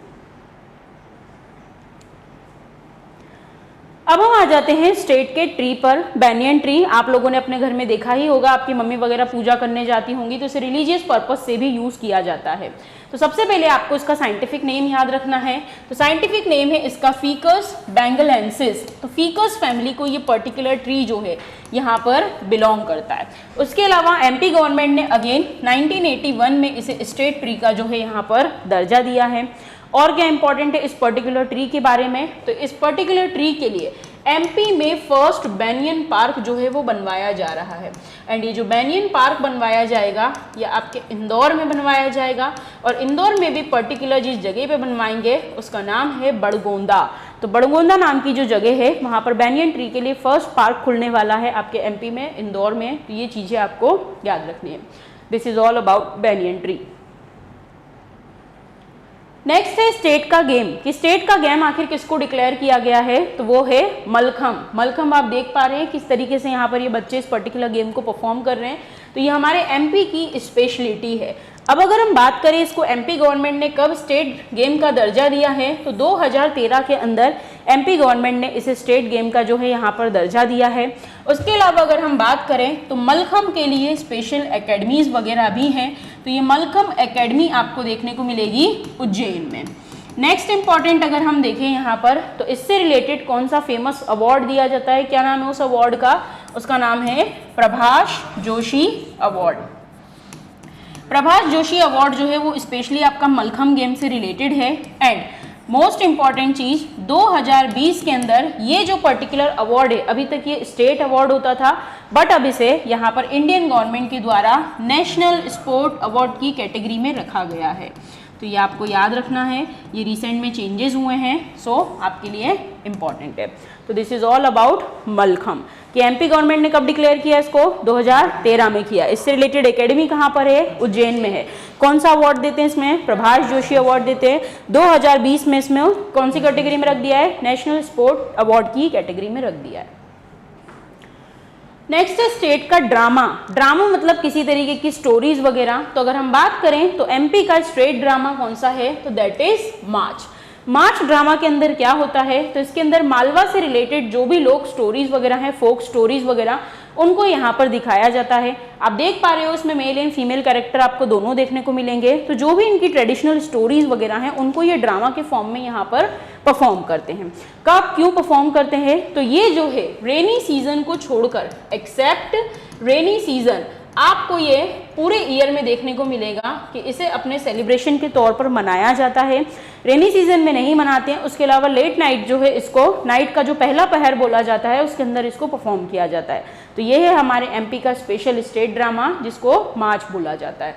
अब हम आ जाते हैं स्टेट के ट्री पर। बैनियन ट्री आप लोगों ने अपने घर में देखा ही होगा, आपकी मम्मी वगैरह पूजा करने जाती होंगी तो इसे रिलीजियस पर्पस से भी यूज किया जाता है। तो सबसे पहले आपको इसका साइंटिफिक नेम याद रखना है। तो साइंटिफिक नेम है इसका फीकस बैंगलेंसिस। तो फीकस फैमिली को ये पर्टिकुलर ट्री जो है यहाँ पर बिलोंग करता है। उसके अलावा एमपी गवर्नमेंट ने अगेन 1981 में इसे स्टेट ट्री का जो है यहाँ पर दर्जा दिया है। और क्या इंपॉर्टेंट है इस पर्टिकुलर ट्री के बारे में, तो इस पर्टिकुलर ट्री के लिए एमपी में फर्स्ट बैनियन पार्क जो है वो बनवाया जा रहा है। एंड ये जो बैनियन पार्क बनवाया जाएगा ये आपके इंदौर में बनवाया जाएगा। और इंदौर में भी पर्टिकुलर जिस जगह पे बनवाएंगे उसका नाम है बड़गोंदा। तो बड़गोंदा नाम की जो जगह है वहाँ पर बैनियन ट्री के लिए फर्स्ट पार्क खुलने वाला है आपके एमपी में, इंदौर में। तो ये चीज़ें आपको याद रखनी है। This is all about banyan tree. Next है स्टेट का गेम, कि स्टेट का गेम आखिर किसको डिक्लेयर किया गया है, तो वो है मलखम। मलखम आप देख पा रहे हैं किस तरीके से यहाँ पर ये बच्चे इस पर्टिकुलर गेम को परफॉर्म कर रहे हैं। तो ये हमारे एमपी की स्पेशलिटी है। अब अगर हम बात करें इसको एमपी गवर्नमेंट ने कब स्टेट गेम का दर्जा दिया है, तो 2013 के अंदर एमपी गवर्नमेंट ने इसे स्टेट गेम का जो है यहाँ पर दर्जा दिया है। उसके अलावा अगर हम बात करें तो मलखम के लिए स्पेशल एकेडमीज वगैरह भी हैं। तो ये मलखम एकेडमी आपको देखने को मिलेगी उज्जैन में। नेक्स्ट इंपॉर्टेंट अगर हम देखें यहाँ पर, तो इससे रिलेटेड कौन सा फेमस अवार्ड दिया जाता है, क्या नाम है उस अवार्ड का, उसका नाम है प्रभाष जोशी अवार्ड। प्रभाष जोशी अवार्ड जो है वो स्पेशली आपका मलखम गेम से रिलेटेड है। एंड मोस्ट इंपॉर्टेंट चीज 2020 के अंदर ये जो पर्टिकुलर अवार्ड है, अभी तक ये स्टेट अवार्ड होता था बट अब इसे यहाँ पर इंडियन गवर्नमेंट के द्वारा नेशनल स्पोर्ट अवार्ड की कैटेगरी में रखा गया है। तो ये आपको याद रखना है, ये रिसेंट में चेंजेस हुए हैं, सो आपके लिए इम्पॉर्टेंट है। तो this is all about mallakhamb कि एमपी गवर्नमेंट ने कब डिक्लेयर किया इसको, 2013 में किया। इससे रिलेटेड एकेडमी कहाँ पर है, उज्जैन में है। कौन सा अवार्ड देते हैं इसमें, प्रभाष जोशी अवार्ड देते हैं। 2020 में इसमें कौन सी कैटेगरी में रख दिया है, नेशनल स्पोर्ट अवार्ड की कैटेगरी में रख दिया है। नेक्स्ट है स्टेट का ड्रामा। ड्रामा मतलब किसी तरीके की स्टोरीज वगैरह। तो अगर हम बात करें तो एमपी का स्टेट ड्रामा कौन सा है, तो that is March. March drama के अंदर क्या होता है, तो इसके अंदर मालवा से रिलेटेड जो भी लोग स्टोरीज वगैरह हैं, फोक स्टोरीज वगैरह, उनको यहाँ पर दिखाया जाता है। आप देख पा रहे हो इसमें मेल एंड फीमेल कैरेक्टर आपको दोनों देखने को मिलेंगे। तो जो भी इनकी ट्रेडिशनल स्टोरीज वगैरह हैं उनको ये ड्रामा के फॉर्म में यहाँ पर परफॉर्म करते हैं। कब क्यों परफॉर्म करते हैं, तो ये जो है रेनी सीजन को छोड़कर, एक्सेप्ट रेनी सीजन, आपको ये पूरे ईयर में देखने को मिलेगा कि इसे अपने सेलिब्रेशन के तौर पर मनाया जाता है। रेनी सीजन में नहीं मनाते हैं। उसके अलावा लेट नाइट जो है, इसको नाइट का जो पहला पहर बोला जाता है उसके अंदर इसको परफॉर्म किया जाता है। तो ये है हमारे एमपी का स्पेशल स्टेट ड्रामा जिसको मार्च बोला जाता है।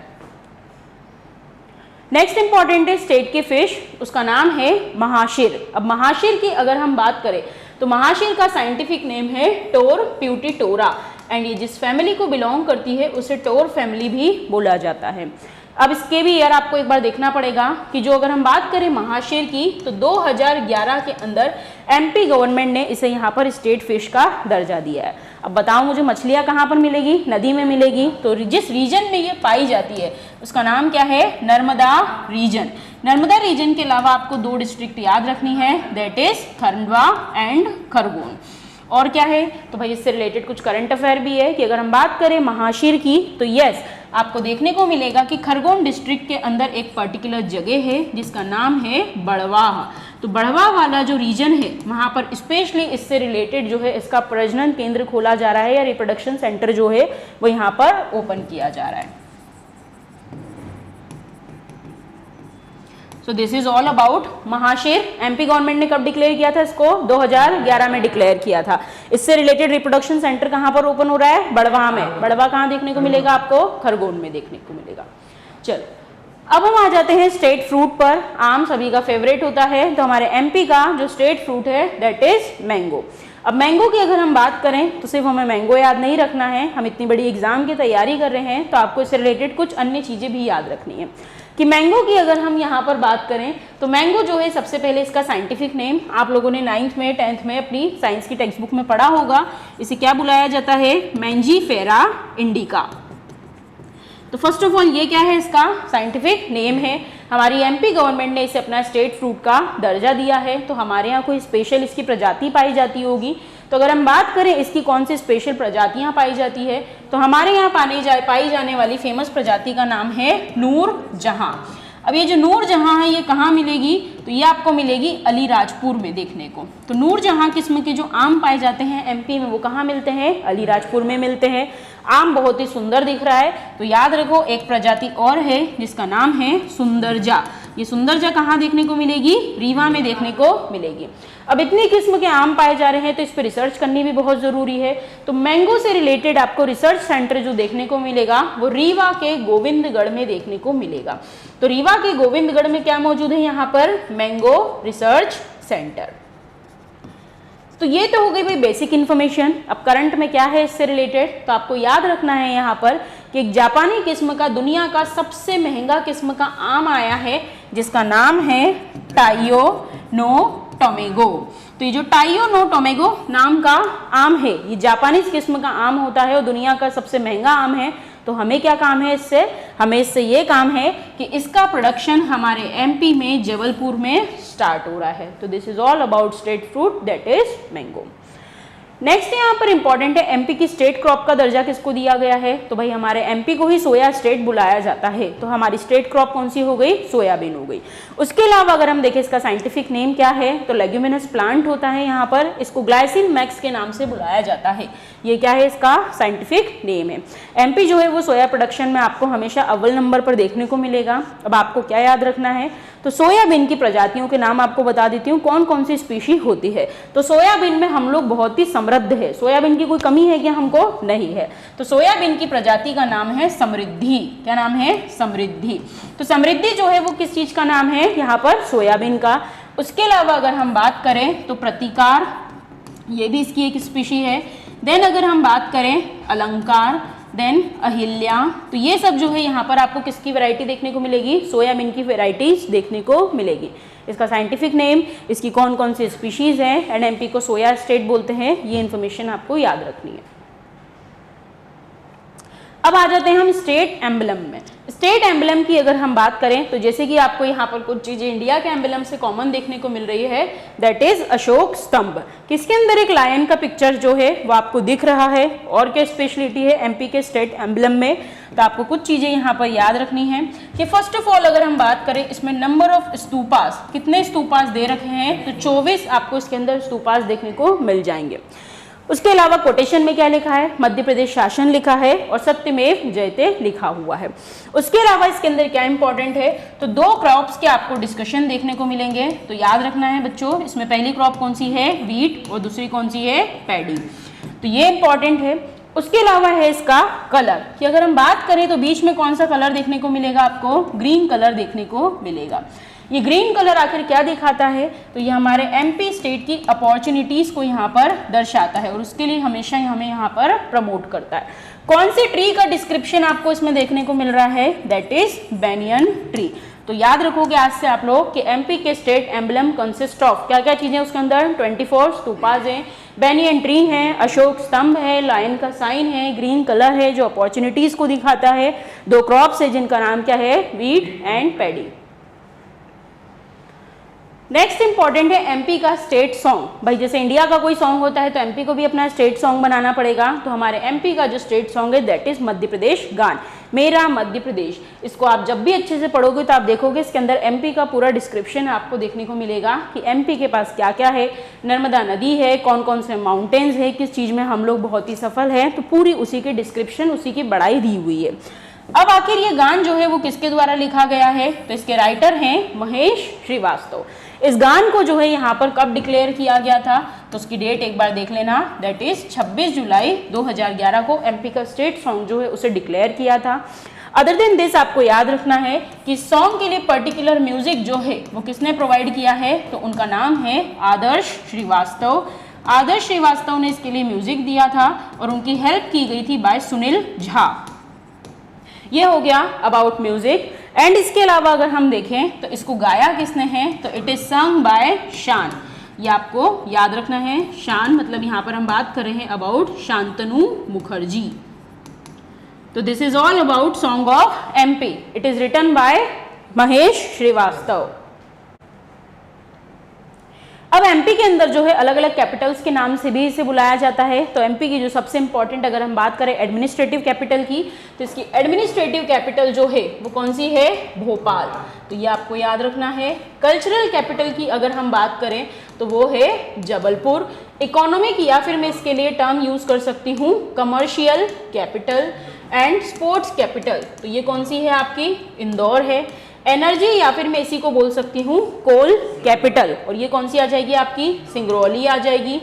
नेक्स्ट इंपॉर्टेंट है स्टेट की फिश, उसका नाम है महाशिर। अब महाशिर की अगर हम बात करें तो महाशिर का साइंटिफिक नेम है टोर प्यूटिटोरा, एंड ये जिस फैमिली को बिलोंग करती है उसे टोर फैमिली भी बोला जाता है। अब इसके भी यार आपको एक बार देखना पड़ेगा कि जो अगर हम बात करें महाशिर की तो 2011 के अंदर एमपी गवर्नमेंट ने इसे यहाँ पर स्टेट फिश का दर्जा दिया है। अब बताओ मुझे मछलियाँ कहाँ पर मिलेगी? नदी में मिलेगी। तो जिस रीजन में ये पाई जाती है उसका नाम क्या है? नर्मदा रीजन। नर्मदा रीजन के अलावा आपको 2 डिस्ट्रिक्ट याद रखनी है, that is Khandwa and Khargone. और क्या है? तो भाई इससे रिलेटेड कुछ करंट अफेयर भी है कि अगर हम बात करें महाशिर की तो यस आपको देखने को मिलेगा कि खरगोन डिस्ट्रिक्ट के अंदर एक पर्टिकुलर जगह है जिसका नाम है बड़वाह। तो बड़वाह वाला जो रीजन है वहाँ पर स्पेशली इससे रिलेटेड जो है इसका प्रजनन केंद्र खोला जा रहा है या रिप्रोडक्शन सेंटर जो है वो यहाँ पर ओपन किया जा रहा है। So this is all about mahseer. MP government ने कब डिक्लेयर किया था इसको? 2011 में डिक्लेयर किया था। इससे रिलेटेड रिप्रोडक्शन सेंटर कहाँ पर ओपन हो रहा है? बड़वाह में। बड़वाह कहाँ देखने को मिलेगा आपको? खरगोन में देखने को मिलेगा। चलो अब हम आ जाते हैं स्टेट फ्रूट पर। आम सभी का फेवरेट होता है, तो हमारे एमपी का जो स्टेट फ्रूट है दैट इज मैंगो। अब मैंगो की अगर हम बात करें तो सिर्फ हमें मैंगो याद नहीं रखना है, हम इतनी बड़ी एग्जाम की तैयारी कर रहे हैं तो आपको इससे रिलेटेड कुछ अन्य चीज़ें भी याद रखनी है कि मैंगो की अगर हम यहाँ पर बात करें तो मैंगो जो है सबसे पहले इसका साइंटिफिक नेम आप लोगों ने 9th में 10th में अपनी साइंस की टेक्स्ट बुक में पढ़ा होगा। इसे क्या बुलाया जाता है? Mangifera indica. तो फर्स्ट ऑफ ऑल ये क्या है? इसका साइंटिफिक नेम है। हमारी एमपी गवर्नमेंट ने इसे अपना स्टेट फ्रूट का दर्जा दिया है। तो हमारे यहाँ कोई स्पेशल इसकी प्रजाति पाई जाती होगी, तो अगर हम बात करें इसकी कौन सी स्पेशल प्रजातियां पाई जाती है तो हमारे यहाँ पाई जाने वाली फेमस प्रजाति का नाम है नूरजहां। अब ये जो नूरजहां है ये कहाँ मिलेगी? तो ये आपको मिलेगी अलीराजपुर में देखने को। तो नूरजहां किस्म के जो आम पाए जाते हैं एमपी में वो कहाँ मिलते हैं? अलीराजपुर में मिलते हैं। आम बहुत ही सुंदर दिख रहा है, तो याद रखो एक प्रजाति और है जिसका नाम है सुंदरजा। ये सुंदरजा कहाँ देखने को मिलेगी? रीवा में देखने को मिलेगी। अब इतनी किस्म के आम पाए जा रहे हैं तो इस पर रिसर्च करनी भी बहुत ज़रूरी है। तो मैंगो से रिलेटेड आपको रिसर्च सेंटर जो देखने को मिलेगा वो रीवा के गोविंदगढ़ में देखने को मिलेगा। तो रीवा के गोविंदगढ़ में क्या मौजूद है? यहाँ पर मैंगो रिसर्च सेंटर। तो ये तो हो गई भाई बेसिक इन्फॉर्मेशन। अब करंट में क्या है इससे रिलेटेड, तो आपको याद रखना है यहाँ पर कि एक जापानी किस्म का दुनिया का सबसे महंगा किस्म का आम आया है जिसका नाम है टाइयो नो टोमेगो। तो ये जो टाइयो नो टोमेगो नाम का आम है ये जापानीज किस्म का आम होता है और दुनिया का सबसे महंगा आम है। तो हमें क्या काम है इससे? हमें इससे ये काम है कि इसका प्रोडक्शन हमारे एमपी में जबलपुर में स्टार्ट हो रहा है। तो this is all about state fruit that is mango. Next यहाँ पर इंपॉर्टेंट है एमपी की स्टेट क्रॉप का दर्जा किसको दिया गया है? तो भाई हमारे एमपी को ही सोया स्टेट बुलाया जाता है। तो हमारी स्टेट क्रॉप कौन सी हो गई? सोयाबीन हो गई। उसके अलावा अगर हम देखें इसका साइंटिफिक नेम क्या है तो लेग्यूमिनस प्लांट होता है। यहाँ पर इसको ग्लाइसिन मैक्स के नाम से बुलाया जाता है। ये क्या है? इसका साइंटिफिक नेम है। एमपी जो है वो सोया प्रोडक्शन में आपको हमेशा अव्वल नंबर पर देखने को मिलेगा। अब आपको क्या याद रखना है? तो सोयाबीन की प्रजातियों के नाम आपको बता देती हूँ कौन कौन सी स्पीशी होती है। तो सोयाबीन में हम लोग बहुत ही समृद्ध है, सोयाबीन की कोई कमी है क्या? हमको नहीं है। तो सोयाबीन की प्रजाति का नाम है समृद्धि। क्या नाम है? समृद्धि। तो समृद्धि जो है वो किस चीज का नाम है? यहाँ पर सोयाबीन का। उसके अलावा अगर हम बात करें तो प्रतिकार, ये भी इसकी एक स्पीशी है। देन अगर हम बात करें अलंकार, देन अहिल्या, तो ये सब जो है यहाँ पर आपको किसकी वैरायटी देखने को मिलेगी? सोयाबीन की वैरायटीज देखने को मिलेगी। इसका साइंटिफिक नेम, इसकी कौन कौन सी स्पीशीज हैं, एंड एमपी को सोया स्टेट बोलते हैं, ये इन्फॉर्मेशन आपको याद रखनी है। अब आ जाते हैं हम स्टेट एम्बलम में। स्टेट एम्बलम की अगर हम बात करें तो जैसे कि आपको यहाँ पर कुछ चीजें इंडिया के एम्बलम से कॉमन देखने को मिल रही है, दैट इज अशोक स्तंभ। किसके अंदर एक लायन का पिक्चर जो है वो आपको दिख रहा है। और क्या स्पेशलिटी है एमपी के स्टेट एम्बलम में? तो आपको कुछ चीजें यहाँ पर याद रखनी है कि फर्स्ट ऑफ ऑल अगर हम बात करें इसमें नंबर ऑफ स्तूपास, कितने स्तूपास दे रखे हैं? तो 24 आपको इसके अंदर स्तूपास देखने को मिल जाएंगे। उसके अलावा कोटेशन में क्या लिखा है? मध्य प्रदेश शासन लिखा है और सत्यमेव जयते लिखा हुआ है। उसके अलावा इसके अंदर क्या इंपॉर्टेंट है? तो 2 क्रॉप्स के आपको डिस्कशन देखने को मिलेंगे। तो याद रखना है बच्चों, इसमें पहली क्रॉप कौन सी है? वीट, और दूसरी कौन सी है? पैडी। तो ये इंपॉर्टेंट है। उसके अलावा है इसका कलर, कि अगर हम बात करें तो बीच में कौन सा कलर देखने को मिलेगा आपको, ग्रीन कलर देखने को मिलेगा। ये ग्रीन कलर आखिर क्या दिखाता है, तो ये हमारे एमपी स्टेट की अपॉर्चुनिटीज को यहाँ पर दर्शाता है और उसके लिए हमेशा हमें यहाँ पर प्रमोट करता है। कौन सी ट्री का डिस्क्रिप्शन आपको इसमें देखने को मिल रहा है, दैट इज बेनियन ट्री। तो याद रखोगे आज से आप लोग कि एमपी के स्टेट एम्बलम कंसिस्ट ऑफ क्या क्या चीजें उसके अंदर, 24 स्तूपाज हैं, बेनियन ट्री है, अशोक स्तंभ है, लायन का साइन है, ग्रीन कलर है जो अपॉर्चुनिटीज को दिखाता है, 2 क्रॉप्स है जिनका नाम क्या है, wheat and paddy. Next important है एमपी का स्टेट सॉन्ग। भाई जैसे इंडिया का कोई सॉन्ग होता है तो एमपी को भी अपना स्टेट सॉन्ग बनाना पड़ेगा। तो हमारे एमपी का जो स्टेट सॉन्ग है दैट इज मध्य प्रदेश गान, मेरा मध्य प्रदेश। इसको आप जब भी अच्छे से पढ़ोगे तो आप देखोगे इसके अंदर एमपी का पूरा डिस्क्रिप्शन आपको देखने को मिलेगा कि एमपी के पास क्या क्या है, नर्मदा नदी है, कौन कौन से माउंटेन्स है, किस चीज़ में हम लोग बहुत ही सफल हैं, तो पूरी उसी की डिस्क्रिप्शन, उसी की बड़ाई दी हुई है। अब आखिर ये गान जो है वो किसके द्वारा लिखा गया है, तो इसके राइटर हैं महेश श्रीवास्तव। इस गान को जो है यहाँ पर कब डिक्लेयर किया गया था, तो उसकी डेट एक बार देख लेना, दैट इज 26 जुलाई 2011 को एमपी का स्टेट सॉन्ग जो है उसे डिक्लेयर किया था। अदर देन दिस आपको याद रखना है कि सॉन्ग के लिए पर्टिकुलर म्यूजिक जो है वो किसने प्रोवाइड किया है, तो उनका नाम है आदर्श श्रीवास्तव। आदर्श श्रीवास्तव ने इसके लिए म्यूजिक दिया था और उनकी हेल्प की गई थी बाय सुनील झा। ये हो गया अबाउट म्यूजिक। एंड इसके अलावा अगर हम देखें तो इसको गाया किसने है, तो इट इज संग बाय शान। ये आपको याद रखना है, शान मतलब यहाँ पर हम बात कर रहे हैं अबाउट शांतनु मुखर्जी। तो this is all about song of MP. It is written by Mahesh Shrivastava. अब एमपी के अंदर जो है अलग अलग कैपिटल्स के नाम से भी इसे बुलाया जाता है। तो एमपी की जो सबसे इंपॉर्टेंट अगर हम बात करें एडमिनिस्ट्रेटिव कैपिटल की, तो इसकी एडमिनिस्ट्रेटिव कैपिटल जो है वो कौन सी है, भोपाल। तो ये आपको याद रखना है। कल्चरल कैपिटल की अगर हम बात करें तो वो है जबलपुर। इकोनॉमिक या फिर मैं इसके लिए टर्म यूज कर सकती हूँ commercial capital. And sports capital, तो ये कौन सी है आपकी, इंदौर है। एनर्जी या फिर मैं इसी को बोल सकती हूँ कोल कैपिटल, और ये कौन सी आ जाएगी आपकी, सिंगरौली आ जाएगी।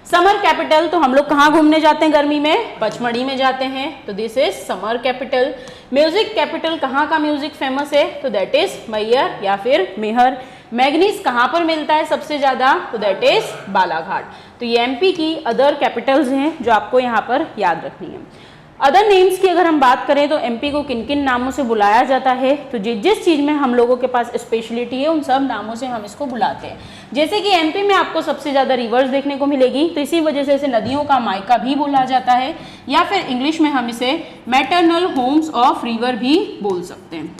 समर कैपिटल, तो हम लोग कहाँ घूमने जाते हैं गर्मी में, पचमढ़ी में जाते हैं, तो this is summer capital. Music capital, कहाँ का म्यूजिक फेमस है, तो दैट इज मैयर या फिर मेहर। मैग्नीज कहाँ पर मिलता है सबसे ज्यादा, तो दैट इज बालाघाट। तो ये एमपी की अदर कैपिटल्स हैं जो आपको यहाँ पर याद रखनी है। अदर नेम्स की अगर हम बात करें तो एमपी को किन किन नामों से बुलाया जाता है, तो जिस चीज़ में हम लोगों के पास स्पेशलिटी है उन सब नामों से हम इसको बुलाते हैं। जैसे कि एमपी में आपको सबसे ज़्यादा रिवर्स देखने को मिलेगी, तो इसी वजह से इसे नदियों का मायका भी बोला जाता है, या फिर इंग्लिश में हम इसे मैटरनल होम्स ऑफ रिवर भी बोल सकते हैं।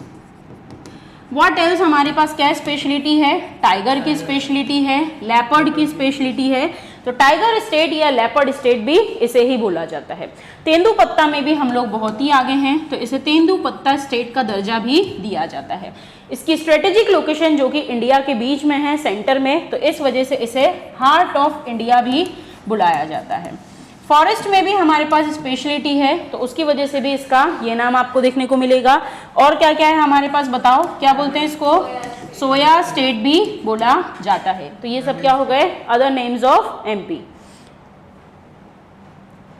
व्हाट एल्स हमारे पास क्या स्पेशलिटी है, टाइगर की स्पेशलिटी है, लेपर्ड की स्पेशलिटी है। तो टाइगर स्टेट या लेपर्ड स्टेट भी इसे ही बोला जाता है। तेंदुपत्ता में भी हम लोग बहुत ही आगे हैं, तो इसे तेंदुपत्ता स्टेट का दर्जा भी दिया जाता है। इसकी स्ट्रेटेजिक लोकेशन जो कि इंडिया के बीच में है, सेंटर में, तो इस वजह से इसे हार्ट ऑफ इंडिया भी बुलाया जाता है। फॉरेस्ट में भी हमारे पास स्पेशलिटी है, तो उसकी वजह से भी इसका ये नाम आपको देखने को मिलेगा। और क्या क्या है हमारे पास, बताओ क्या बोलते हैं इसको, सोया स्टेट भी बोला जाता है। तो ये सब क्या हो गए, अदर नेम्स ऑफ एमपी।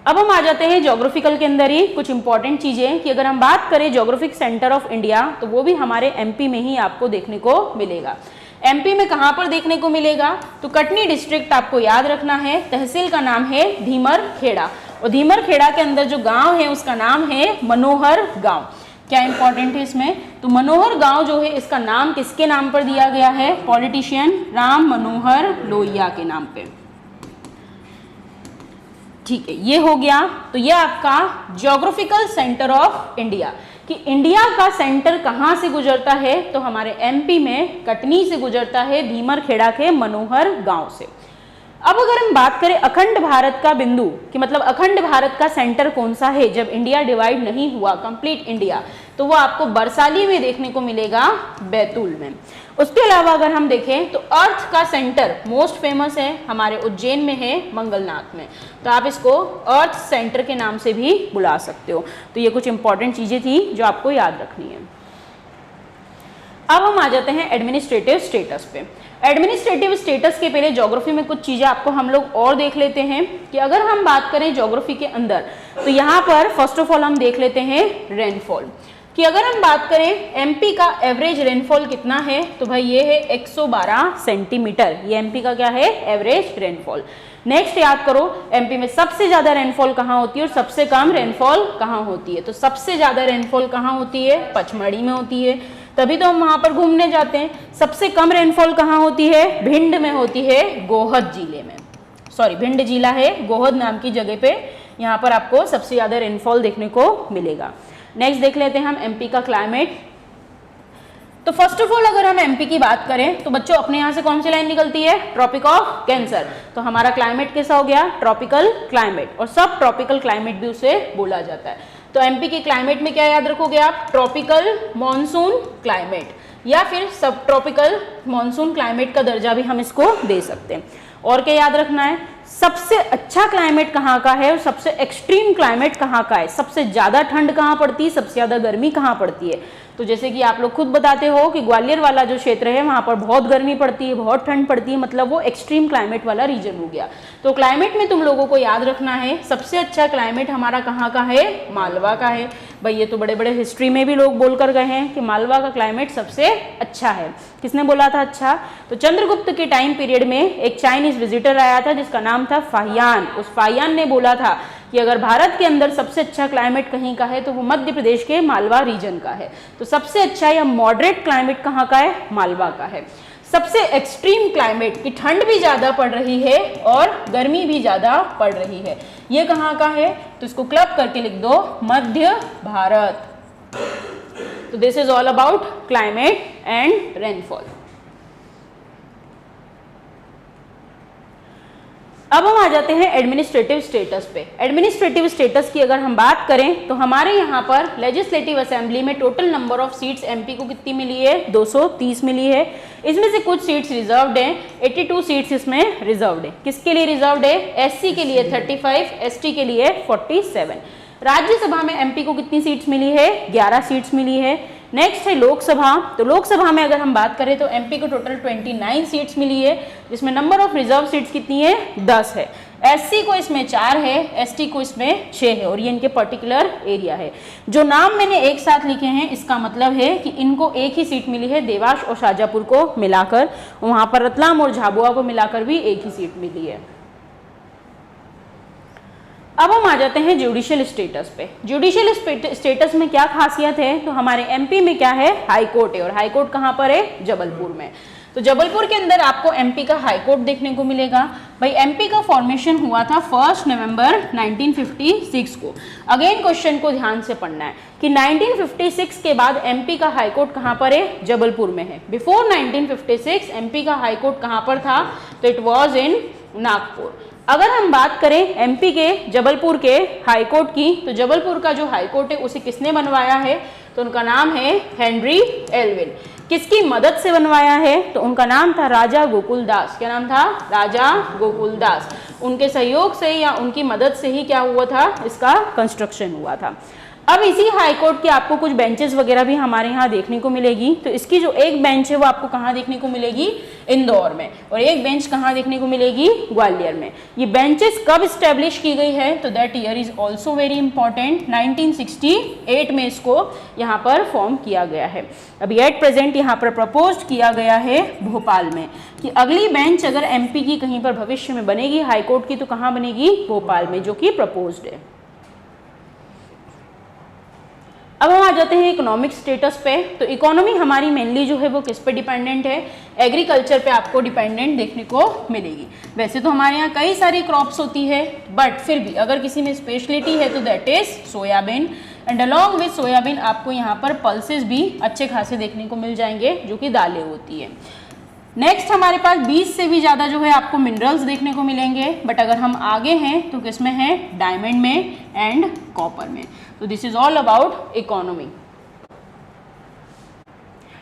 अब हम आ जाते हैं ज्योग्राफिकल के अंदर ही कुछ इंपॉर्टेंट चीजें, कि अगर हम बात करें ज्योग्राफिक सेंटर ऑफ इंडिया तो वो भी हमारे एमपी में ही आपको देखने को मिलेगा। एमपी में कहाँ पर देखने को मिलेगा, तो कटनी डिस्ट्रिक्ट आपको याद रखना है। तहसील का नाम है धीमर खेड़ा, और धीमर खेड़ा के अंदर जो गांव है उसका नाम है मनोहर गांव। क्या इंपॉर्टेंट है इसमें, तो मनोहर गांव जो है इसका नाम किसके नाम पर दिया गया है, पॉलिटिशियन राम मनोहर लोहिया के नाम पे। ठीक है, ये हो गया। तो ये आपका ज्योग्राफिकल सेंटर ऑफ इंडिया, कि इंडिया का सेंटर कहाँ से गुजरता है, तो हमारे एमपी में कटनी से गुजरता है, धीमर खेड़ा के मनोहर गांव से। अब अगर हम बात करें अखंड भारत का बिंदु, कि मतलब अखंड भारत का सेंटर कौन सा है जब इंडिया डिवाइड नहीं हुआ, कंप्लीट इंडिया, तो वो आपको बरसाली में देखने को मिलेगा, बैतूल में। उसके अलावा अगर हम देखें तो अर्थ का सेंटर मोस्ट फेमस है हमारे उज्जैन में है, मंगलनाथ में, तो आप इसको अर्थ सेंटर के नाम से भी बुला सकते हो। तो ये कुछ इंपॉर्टेंट चीजें थी जो आपको याद रखनी है। अब हम आ जाते हैं एडमिनिस्ट्रेटिव स्टेटस पे। एडमिनिस्ट्रेटिव स्टेटस के पहले ज्योग्राफी में कुछ चीजें आपको हम लोग और देख लेते हैं कि अगर हम बात करें ज्योग्राफी के अंदर तो यहाँ पर फर्स्ट ऑफ ऑल हम देख लेते हैं रेनफॉल कि अगर हम बात करें एमपी का एवरेज रेनफॉल कितना है तो भाई ये है 112 सेंटीमीटर। ये एमपी का क्या है? Average rainfall. नेक्स्ट याद करो एमपी में सबसे ज्यादा रेनफॉल कहाँ होती है और सबसे कम रेनफॉल कहाँ होती है? तो सबसे ज्यादा रेनफॉल कहाँ होती है? पचमढ़ी में होती है, तभी तो हम वहां पर घूमने जाते हैं। सबसे कम रेनफॉल कहाँ होती है? भिंड में होती है, गोहद जिले में। सॉरी, भिंड जिला है, गोहद नाम की जगह पे यहाँ पर आपको सबसे ज्यादा रेनफॉल देखने को मिलेगा। नेक्स्ट देख लेते हैं हम एमपी का क्लाइमेट। तो फर्स्ट ऑफ ऑल अगर हम एमपी की बात करें तो बच्चों अपने यहाँ से कौन सी लाइन निकलती है? Tropic of cancer. तो हमारा क्लाइमेट कैसा हो गया? ट्रॉपिकल क्लाइमेट, और सब ट्रॉपिकल क्लाइमेट भी उसे बोला जाता है। तो एमपी के क्लाइमेट में क्या याद रखोगे आप? ट्रॉपिकल मॉनसून क्लाइमेट, या फिर सब ट्रॉपिकल मॉनसून क्लाइमेट का दर्जा भी हम इसको दे सकते हैं। और क्या याद रखना है? सबसे अच्छा क्लाइमेट कहाँ का है और सबसे एक्सट्रीम क्लाइमेट कहाँ का है? सबसे ज्यादा ठंड कहाँ पड़ती है, सबसे ज्यादा गर्मी कहाँ पड़ती है? तो जैसे कि आप लोग खुद बताते हो कि ग्वालियर वाला जो क्षेत्र है वहां पर बहुत गर्मी पड़ती है, बहुत ठंड पड़ती है, मतलब वो एक्सट्रीम क्लाइमेट वाला रीजन हो गया। तो क्लाइमेट में तुम लोगों को याद रखना है सबसे अच्छा क्लाइमेट हमारा कहाँ का है? मालवा का है। भाई ये तो बड़े बड़े हिस्ट्री में भी लोग बोलकर गए हैं कि मालवा का क्लाइमेट सबसे अच्छा है। किसने बोला था अच्छा? तो चंद्रगुप्त के टाइम पीरियड में एक चाइनीज विजिटर आया था जिसका नाम था फाहियान। उस फाहियान ने बोला था कि अगर भारत के अंदर सबसे अच्छा क्लाइमेट कहीं का है तो वो मध्य प्रदेश के मालवा रीजन का है। तो सबसे अच्छा या मॉडरेट क्लाइमेट कहाँ का है? मालवा का है। सबसे एक्सट्रीम क्लाइमेट की ठंड भी ज्यादा पड़ रही है और गर्मी भी ज्यादा पड़ रही है, ये कहाँ का है? तो इसको क्लब करके लिख दो, मध्य भारत। तो this is all about climate and rainfall. अब हम आ जाते हैं एडमिनिस्ट्रेटिव स्टेटस पे। एडमिनिस्ट्रेटिव स्टेटस की अगर हम बात करें तो हमारे यहाँ पर लेजिस्लेटिव असेंबली में total number of seats MP को कितनी मिली है? 230 मिली है। इसमें से कुछ सीट्स रिजर्व्ड हैं, 82 सीट्स इसमें रिजर्व्ड है। किसके लिए रिजर्व्ड है? एससी के लिए 35, एसटी के लिए 47। राज्यसभा में एमपी को कितनी सीट्स मिली है? 11 सीट्स मिली है। नेक्स्ट है लोकसभा। तो लोकसभा में अगर हम बात करें तो एमपी को टोटल 29 सीट्स मिली है, जिसमें नंबर ऑफ रिजर्व सीट्स कितनी है? 10 है। एससी को इसमें 4 है, एसटी को इसमें 6 है, और ये इनके पर्टिकुलर एरिया है। जो नाम मैंने एक साथ लिखे हैं इसका मतलब है कि इनको एक ही सीट मिली है, देवास और शाजापुर को मिलाकर। वहां पर रतलाम और झाबुआ को मिलाकर भी एक ही सीट मिली है। अब हम आ जाते हैं जुडिशियल स्टेटस पे। जुडिशियल स्टेटस में क्या खासियत है? तो हमारे एमपी में क्या है? हाई कोर्ट है, और हाई कोर्ट कहाँ पर है? जबलपुर में। तो जबलपुर के अंदर आपको एमपी का हाई कोर्ट देखने को मिलेगा। भाई एमपी का फॉर्मेशन हुआ था 1 नवंबर 1956 को। अगेन क्वेश्चन को ध्यान से पढ़ना है कि 1956 के बाद एमपी का हाई कोर्ट कहाँ पर है? जबलपुर में है। बिफोर 1956 एमपी का हाई कोर्ट कहाँ पर था? तो इट वॉज इन नागपुर। अगर हम बात करें एमपी के जबलपुर के हाई कोर्ट की, तो जबलपुर का जो हाई कोर्ट है उसे किसने बनवाया है? तो उनका नाम है हेनरी एल्विन। किसकी मदद से बनवाया है? तो उनका नाम था राजा गोकुल दास। क्या नाम था? राजा गोकुल दास। उनके सहयोग से या उनकी मदद से ही क्या हुआ था? इसका कंस्ट्रक्शन हुआ था। अब इसी हाई कोर्ट की आपको कुछ बेंचेस वगैरह भी हमारे यहाँ देखने को मिलेगी। तो इसकी जो एक बेंच है वो आपको कहाँ देखने को मिलेगी? इंदौर में, और एक बेंच कहाँ देखने को मिलेगी? ग्वालियर में। ये बेंचेस कब स्टैब्लिश की गई है? तो that year is also very important. 1968 में इसको यहाँ पर फॉर्म किया गया है। अभी एट प्रेजेंट यहाँ पर प्रपोज किया गया है भोपाल में कि अगली बेंच अगर एमपी की कहीं पर भविष्य में बनेगी हाई कोर्ट की तो कहाँ बनेगी? भोपाल में, जो कि प्रपोज्ड है। अब हम आ जाते हैं इकोनॉमिक स्टेटस पे। तो इकोनॉमी हमारी मेनली जो है वो किस पे डिपेंडेंट है? एग्रीकल्चर पे आपको डिपेंडेंट देखने को मिलेगी। वैसे तो हमारे यहाँ कई सारी क्रॉप्स होती है, बट फिर भी अगर किसी में स्पेशलिटी है तो that is soybean. And along with soybean आपको यहाँ पर पल्सेस भी अच्छे खासे देखने को मिल जाएंगे, जो कि दालें होती है। नेक्स्ट हमारे पास 20 से भी ज़्यादा जो है आपको मिनरल्स देखने को मिलेंगे, बट अगर हम आगे हैं तो किसमें है? डायमंड में एंड कॉपर में। तो this is all about economy.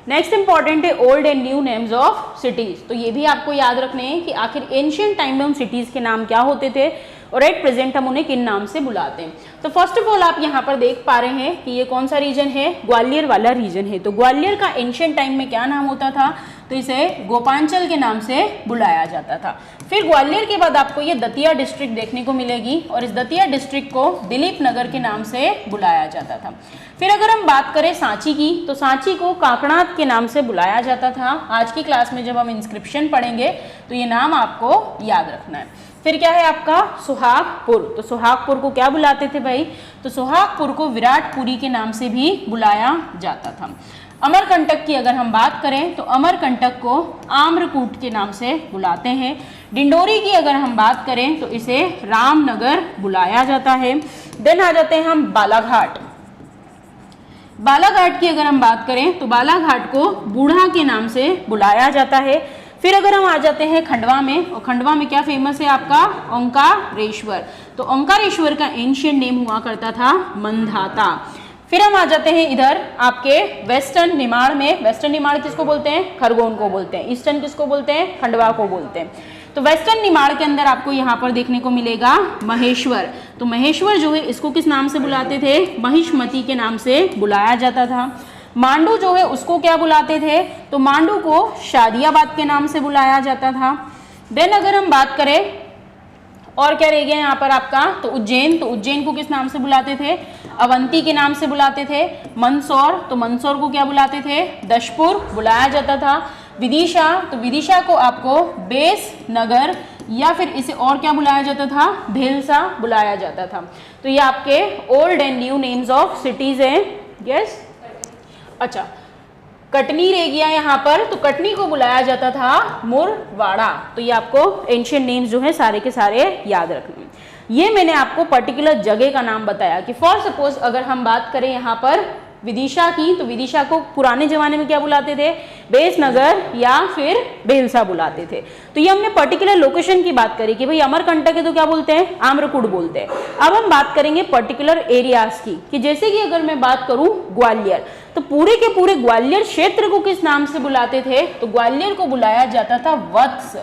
Next important है old and new names of cities. तो ये भी आपको याद रखने हैं कि आखिर एंशियंट टाइम में उन सिटीज के नाम क्या होते थे। और एट प्रेजेंट हम उन्हें किन नाम से बुलाते हैं। तो फर्स्ट ऑफ ऑल आप यहाँ पर देख पा रहे हैं कि ये कौन सा रीजन है, ग्वालियर वाला रीजन है। तो ग्वालियर का एंशिएंट टाइम में क्या नाम होता था, तो इसे गोपांचल के नाम से बुलाया जाता था। फिर ग्वालियर के बाद आपको ये दतिया डिस्ट्रिक्ट देखने को मिलेगी और इस दतिया डिस्ट्रिक्ट को दिलीप नगर के नाम से बुलाया जाता था। फिर अगर हम बात करें सांची की, तो सांची को काकनाथ के नाम से बुलाया जाता था। आज की क्लास में जब हम इंस्क्रिप्शन पढ़ेंगे तो ये नाम आपको याद रखना है। फिर क्या है आपका सुहागपुर, तो सुहागपुर को क्या बुलाते थे भाई, तो सुहागपुर को विराटपुरी के नाम से भी बुलाया जाता था। अमरकंटक की अगर हम बात करें तो अमरकंटक को आम्रकूट के नाम से बुलाते हैं। डिंडोरी की अगर हम बात करें तो इसे रामनगर बुलाया जाता है। देन आ जाते हैं हम बालाघाट। बालाघाट की अगर हम बात करें तो बालाघाट को बूढ़ा के नाम से बुलाया जाता है। फिर अगर हम आ जाते हैं खंडवा में, और खंडवा में क्या फेमस है आपका, ओंकारेश्वर। तो ओंकारेश्वर का एंशिएंट नेम हुआ करता था मंधाता। फिर हम आ जाते हैं इधर आपके वेस्टर्न निमाड़ में। वेस्टर्न निमाड़ किसको बोलते हैं, खरगोन को बोलते हैं। ईस्टर्न किसको बोलते हैं, खंडवा को बोलते हैं। तो वेस्टर्न निमाड़ के अंदर आपको यहाँ पर देखने को मिलेगा महेश्वर। तो महेश्वर जो है इसको किस नाम से बुलाते थे, महिष्मती के नाम से बुलाया जाता था। मांडू जो है उसको क्या बुलाते थे, तो मांडू को शादियाबाद के नाम से बुलाया जाता था। देन अगर हम बात करें और क्या रह गया यहाँ पर आपका, तो उज्जैन। तो उज्जैन को किस नाम से बुलाते थे, अवंती के नाम से बुलाते थे। मंदसौर, तो मंदसौर को क्या बुलाते थे, दशपुर बुलाया जाता था। विदिशा, तो विदिशा को आपको बेस नगर या फिर इसे और क्या बुलाया जाता था, भेलसा बुलाया जाता था। तो ये आपके old and new names of cities हैं। यस, अच्छा कटनी रह गया यहाँ पर, तो कटनी को बुलाया जाता था मुरवाड़ा। तो ये आपको एंशिएंट नेम्स जो है सारे के सारे याद रखने हैं। ये मैंने आपको पर्टिकुलर जगह का नाम बताया कि फॉर सपोज अगर हम बात करें यहाँ पर विदिशा की, तो विदिशा को पुराने जमाने में क्या बुलाते थे, बेसनगर या फिर भेलसा बुलाते थे। तो ये हमने पर्टिकुलर लोकेशन की बात करी कि भाई अमरकंटक है तो क्या बोलते हैं, आम्रकूट बोलते हैं। अब हम बात करेंगे पर्टिकुलर एरियाज की, कि जैसे कि अगर मैं बात करूं ग्वालियर, तो पूरे के पूरे ग्वालियर क्षेत्र को किस नाम से बुलाते थे, तो ग्वालियर को बुलाया जाता था वत्स।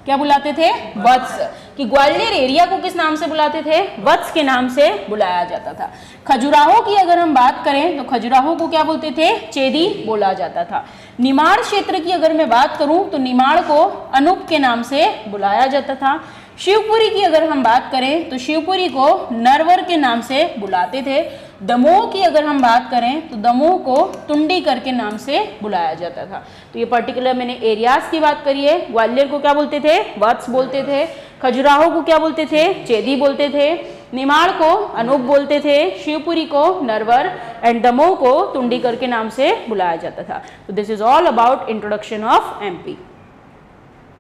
क्या बुलाते थे, वत्स। कि ग्वालियर एरिया को किस नाम से बुलाते थे, वत्स के नाम से बुलाया जाता था। खजुराहो की अगर हम बात करें तो खजुराहो को क्या बोलते थे, चेदी बोला जाता था। निमाड़ क्षेत्र की अगर मैं बात करूं तो निमाड़ को अनूप के नाम से बुलाया जाता था। शिवपुरी की अगर हम बात करें तो शिवपुरी को नरवर के नाम से बुलाते थे। दमोह की अगर हम बात करें तो दमोह को तुंडीकर के नाम से बुलाया जाता था। तो ये पर्टिकुलर मैंने एरियाज की बात करी है। ग्वालियर को क्या बोलते थे, वत्स बोलते थे। खजुराहो को क्या बोलते थे, चेदी बोलते थे। निमाड़ को अनूप बोलते थे। शिवपुरी को नरवर एंड दमोह को तुंडीकर के नाम से बुलाया जाता था। तो this is all about introduction of MP.